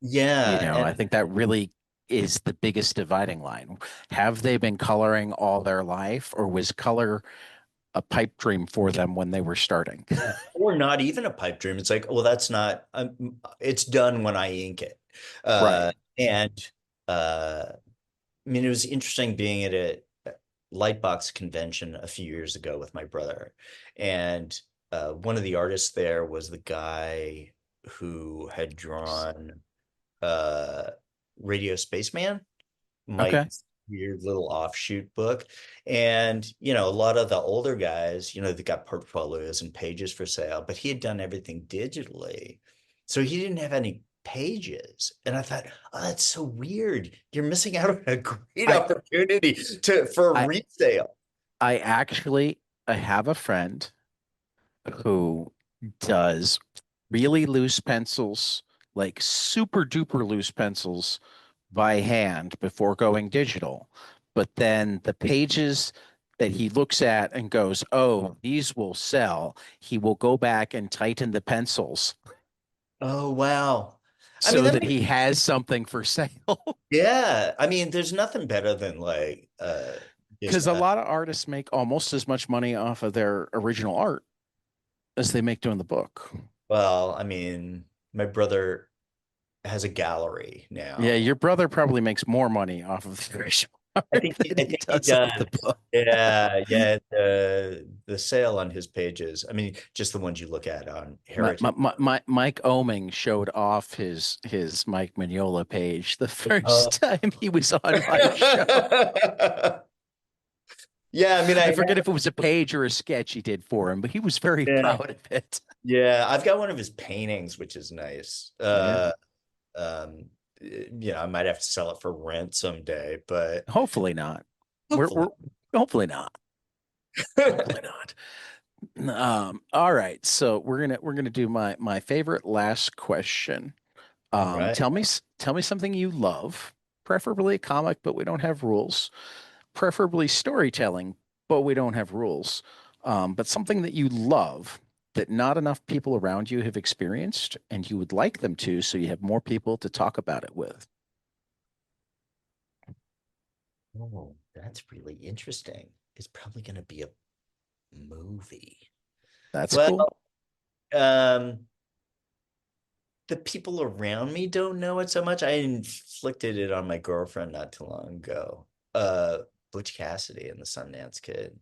Speaker 2: yeah,
Speaker 1: I
Speaker 2: and
Speaker 1: think that really is the biggest dividing line. Have they been coloring all their life, or was color a pipe dream for them when they were starting?
Speaker 2: or not even a pipe dream. It's like, well, that's not. It's done when I ink it,
Speaker 1: Right.
Speaker 2: and I mean, it was interesting being at a Lightbox convention a few years ago with my brother, and one of the artists there was the guy who had drawn uh, Radio Spaceman,
Speaker 1: Okay.
Speaker 2: Mike's weird little offshoot book. And, a lot of the older guys, they got portfolios and pages for sale, but he had done everything digitally. So he didn't have any pages. And I thought, oh, that's so weird. You're missing out on a great
Speaker 1: I
Speaker 2: opportunity for a
Speaker 1: I
Speaker 2: resale.
Speaker 1: I have a friend who does really loose pencils, like super duper loose pencils by hand before going digital. But then the pages that he looks at and goes, oh, these will sell, he will go back and tighten the pencils
Speaker 2: Oh, wow. I mean,
Speaker 1: so that he has something for sale.
Speaker 2: yeah. I mean, there's nothing better than like just
Speaker 1: Because a lot of artists make almost as much money off of their original art as they make doing the book.
Speaker 2: well, I mean, my brother has a gallery
Speaker 1: Yeah,
Speaker 2: now.
Speaker 1: your brother probably makes more money off of the original
Speaker 2: I
Speaker 1: art
Speaker 2: think
Speaker 1: than
Speaker 2: I
Speaker 1: he
Speaker 2: think he
Speaker 1: does of the
Speaker 2: does.
Speaker 1: book.
Speaker 2: Yeah, yeah. The sale on his pages. I mean, just the ones you look at on Heritage.
Speaker 1: Mike Oming showed off his Mike Mignola page the
Speaker 2: Uh,
Speaker 1: first time he was on my show.
Speaker 2: yeah, I mean,
Speaker 1: I
Speaker 2: I
Speaker 1: forget if it was a page or a sketch he did for him, but he was very
Speaker 2: yeah,
Speaker 1: proud of it.
Speaker 2: yeah. I've got one of his paintings, which is nice.
Speaker 1: Yeah.
Speaker 2: Um, I might have to sell it for rent someday, but
Speaker 1: Hopefully not. We're
Speaker 2: hopefully.
Speaker 1: hopefully not. Hopefully not. All right. So we're gonna do my favorite last question.
Speaker 2: All right.
Speaker 1: Tell me something you love, preferably a comic, but we don't have rules. Preferably storytelling, but we don't have rules. But something that you love that not enough people around you have experienced, and you would like them to, so you have more people to talk about it with.
Speaker 2: Oh, that's really interesting. It's probably going to be a movie.
Speaker 1: That's
Speaker 2: Well,
Speaker 1: cool.
Speaker 2: um, the people around me don't know it so much. I inflicted it on my girlfriend not too long ago. Uh, Butch Cassidy and the Sundance Kid.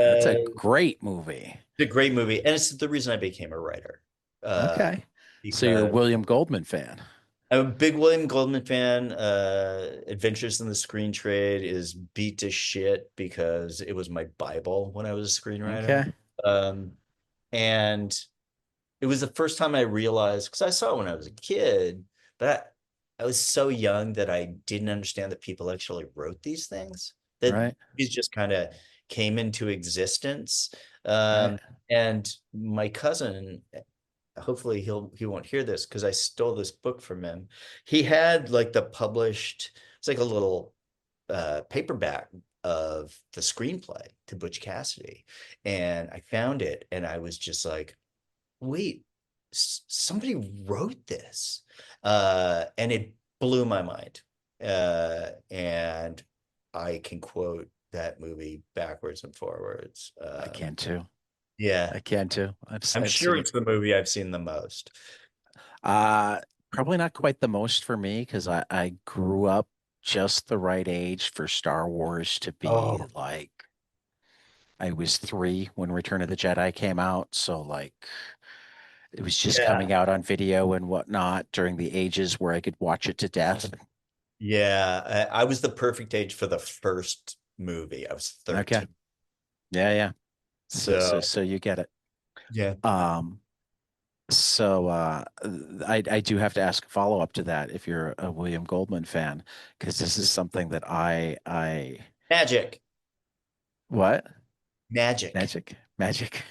Speaker 1: That's a
Speaker 2: Because
Speaker 1: great movie.
Speaker 2: it's a great movie, and it's the reason I became a writer. Uh,
Speaker 1: Okay. So you're a
Speaker 2: because
Speaker 1: William Goldman fan.
Speaker 2: I'm a big William Goldman fan. Adventures in the Screen Trade is beat to shit because it was my Bible when I was a screenwriter.
Speaker 1: Okay.
Speaker 2: Um, and it was the first time I realized because I saw it when I was a kid, but I was so young that I didn't understand that people actually wrote these things, that
Speaker 1: Right.
Speaker 2: these just kind of came into existence.
Speaker 1: Right.
Speaker 2: And my cousin, hopefully he won't hear this because I stole this book from him. He had like the published, it's like a little paperback of the screenplay to Butch Cassidy. And I found it and I was just like, wait, somebody wrote this. And it blew my mind. And I can quote that movie backwards and forwards.
Speaker 1: I can too.
Speaker 2: Yeah,
Speaker 1: I can too.
Speaker 2: I'm
Speaker 1: I've
Speaker 2: sure
Speaker 1: seen
Speaker 2: it's the movie I've seen the most.
Speaker 1: uh Probably not quite the most for me because I grew up just the right age for Star Wars to be
Speaker 2: Oh,
Speaker 1: like I was 3 when Return of the Jedi came out, so like it was just
Speaker 2: yeah.
Speaker 1: coming out on video and whatnot during the ages where I could watch it to death.
Speaker 2: Yeah, I was the perfect age for the first movie. I was
Speaker 1: Okay.
Speaker 2: 13.
Speaker 1: Yeah, yeah.
Speaker 2: So,
Speaker 1: So you get it.
Speaker 2: yeah.
Speaker 1: Um, so I do have to ask a follow-up to that if you're a William Goldman fan, because this is something that I
Speaker 2: Magic.
Speaker 1: what?
Speaker 2: Magic.
Speaker 1: Magic.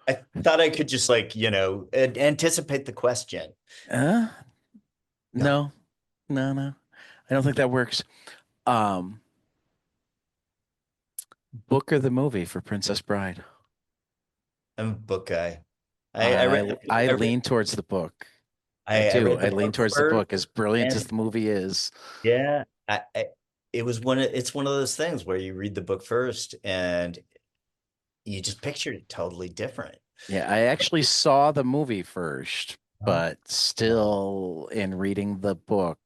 Speaker 2: I thought I could just like, anticipate the question.
Speaker 1: Uh,
Speaker 2: No,
Speaker 1: no, no. I don't think that works. Um, Book or the movie for Princess Bride?
Speaker 2: I'm a book guy. I
Speaker 1: I
Speaker 2: read
Speaker 1: I
Speaker 2: I read
Speaker 1: lean towards the book. I
Speaker 2: I
Speaker 1: do.
Speaker 2: read
Speaker 1: I
Speaker 2: the
Speaker 1: lean
Speaker 2: book
Speaker 1: towards the
Speaker 2: first,
Speaker 1: book, as brilliant as
Speaker 2: and
Speaker 1: the movie is.
Speaker 2: yeah, it was it's one of those things where you read the book first and you just pictured it totally different.
Speaker 1: Yeah, I actually saw the movie first,
Speaker 2: Oh,
Speaker 1: but still in reading the book,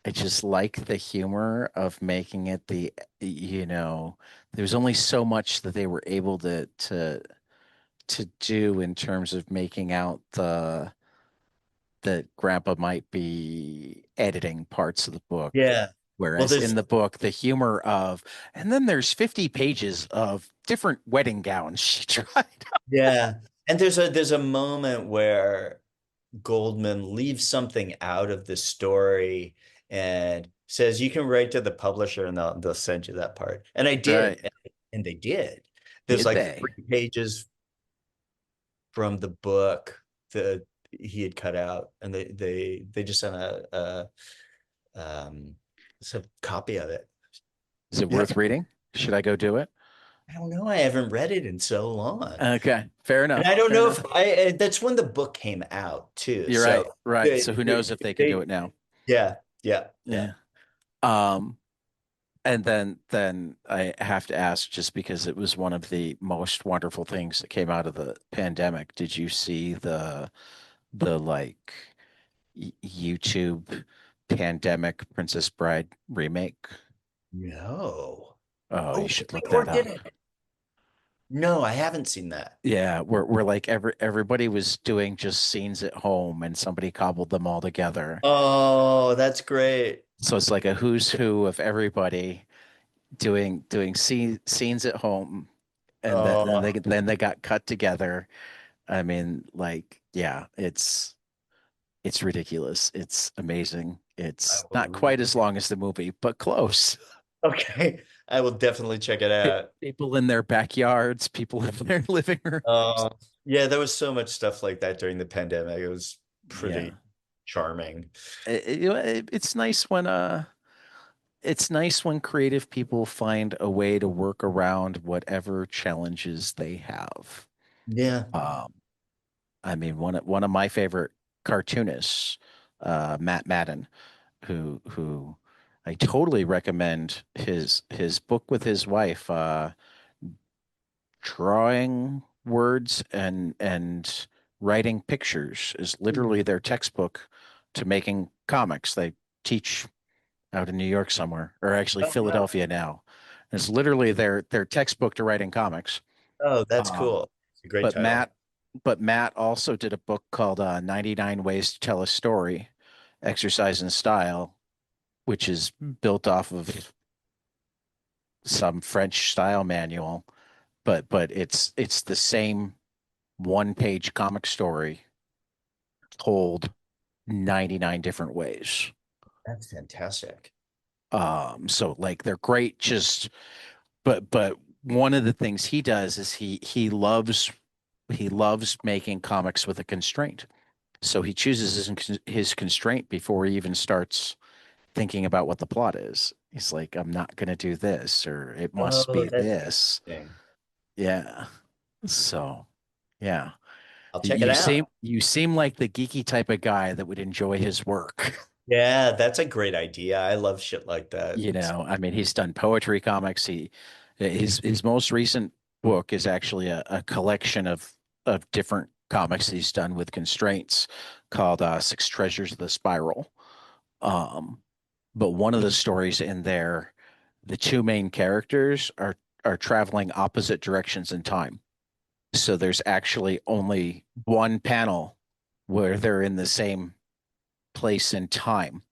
Speaker 1: I just like the humor of making it there's only so much that they were able to do in terms of making out the that Grandpa might be editing parts of the book.
Speaker 2: yeah. Well,
Speaker 1: Whereas in
Speaker 2: there's
Speaker 1: the book, the humor of, and then there's 50 pages of different wedding gowns she tried.
Speaker 2: yeah, and there's a moment where Goldman leaves something out of the story and says you can write to the publisher and they'll send you that part. And I did,
Speaker 1: Right.
Speaker 2: and they did. There's
Speaker 1: Did
Speaker 2: like
Speaker 1: they?
Speaker 2: 3 pages from the book that he had cut out, and they just sent um a copy of it.
Speaker 1: Is it
Speaker 2: Yeah,
Speaker 1: worth reading? Should I go do it?
Speaker 2: I don't know. I haven't read it in so long.
Speaker 1: Okay. Fair
Speaker 2: And
Speaker 1: enough.
Speaker 2: I don't
Speaker 1: Fair
Speaker 2: know
Speaker 1: enough.
Speaker 2: if I that's when the book came out too.
Speaker 1: You're right.
Speaker 2: So
Speaker 1: Right.
Speaker 2: they,
Speaker 1: So who
Speaker 2: they,
Speaker 1: knows if they can do
Speaker 2: they
Speaker 1: it now?
Speaker 2: yeah, yeah, yeah.
Speaker 1: Yeah. Um, and then I have to ask, just because it was one of the most wonderful things that came out of the pandemic, did you see the like YouTube pandemic Princess Bride remake?
Speaker 2: No.
Speaker 1: Oh, you
Speaker 2: Oh,
Speaker 1: should look
Speaker 2: or
Speaker 1: that
Speaker 2: did
Speaker 1: up.
Speaker 2: it? No, I haven't seen that.
Speaker 1: Yeah, we're like everybody was doing just scenes at home and somebody cobbled them all together.
Speaker 2: Oh, that's great.
Speaker 1: So it's like a who's who of everybody doing scenes at home, and
Speaker 2: Oh,
Speaker 1: then they got cut together. I mean, like, yeah, it's ridiculous. It's amazing.
Speaker 2: I
Speaker 1: It's not
Speaker 2: will,
Speaker 1: quite as long as the movie, but close.
Speaker 2: okay. I will definitely check it out.
Speaker 1: People in their backyards, people in their living rooms.
Speaker 2: Uh, yeah, there was so much stuff like that during the pandemic. It was pretty
Speaker 1: Yeah.
Speaker 2: charming.
Speaker 1: It's nice when creative people find a way to work around whatever challenges they have.
Speaker 2: Yeah.
Speaker 1: Um, I mean, one of my favorite cartoonists, Matt Madden, who I totally recommend his book with his wife, drawing words and writing pictures is literally their textbook to making comics. They teach out in New York somewhere, or actually
Speaker 2: Oh, wow.
Speaker 1: Philadelphia now. It's literally their textbook to writing comics.
Speaker 2: Oh, that's
Speaker 1: Um,
Speaker 2: cool. It's a great
Speaker 1: but
Speaker 2: title.
Speaker 1: Matt also did a book called 99 Ways to Tell a Story, Exercise in Style, which is built off of some French style manual, but it's the same one-page comic story told 99 different ways.
Speaker 2: That's fantastic.
Speaker 1: So like they're great, just but one of the things he does is he loves making comics with a constraint. So he chooses his constraint before he even starts thinking about what the plot is. He's like, I'm not going to do this, or it must
Speaker 2: Oh,
Speaker 1: be
Speaker 2: that's
Speaker 1: this.
Speaker 2: interesting.
Speaker 1: Yeah. So, yeah.
Speaker 2: I'll check it out.
Speaker 1: You seem like the geeky type of guy that would enjoy his work.
Speaker 2: Yeah, that's a great idea. I love shit like that.
Speaker 1: I mean, he's done poetry comics. His most recent book is actually a collection of different comics he's done with constraints called Six Treasures of the Spiral. Um, but one of the stories in there, the two main characters are traveling opposite directions in time. So there's actually only one panel where they're in the same place in time.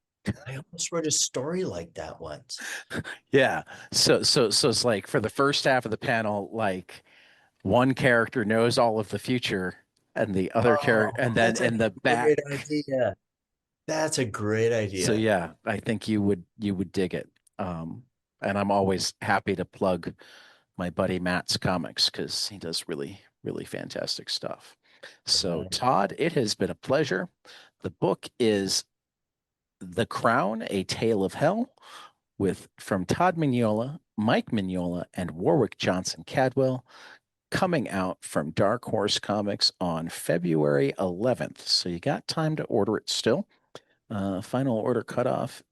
Speaker 2: I almost wrote a story like that once.
Speaker 1: Yeah. So it's like for the first half of the panel, like one character knows all of the future and the other character,
Speaker 2: Oh,
Speaker 1: and then
Speaker 2: that's a
Speaker 1: in the back.
Speaker 2: great idea. That's a great
Speaker 1: So
Speaker 2: idea.
Speaker 1: yeah, I think you would dig it. And I'm always happy to plug my buddy Matt's comics because he does really, really fantastic stuff. So,
Speaker 2: Right.
Speaker 1: Todd, it has been a pleasure. The book is The Crown, A Tale of Hell, with from Todd Mignola, Mike Mignola, and Warwick Johnson Cadwell, coming out from Dark Horse Comics on February 11th. So you got time to order it still. Final order cutoff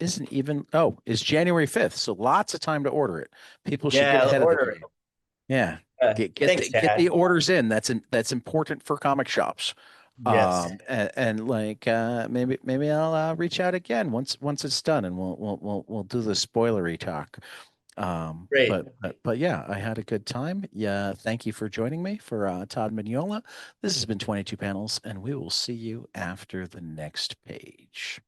Speaker 1: isn't even, oh, is January 5th. So lots of time to order it. People should get
Speaker 2: Yeah,
Speaker 1: ahead of the
Speaker 2: order
Speaker 1: game. Yeah.
Speaker 2: it.
Speaker 1: Get
Speaker 2: Thanks,
Speaker 1: get
Speaker 2: Dad.
Speaker 1: the orders in. That's important for comic shops.
Speaker 2: Yes.
Speaker 1: And like maybe I'll reach out again once it's done and we'll do the spoilery talk.
Speaker 2: Great.
Speaker 1: But yeah, I had a good time. Yeah, thank you for joining me for Todd Mignola. This has been 22 panels, and we will see you after the next page.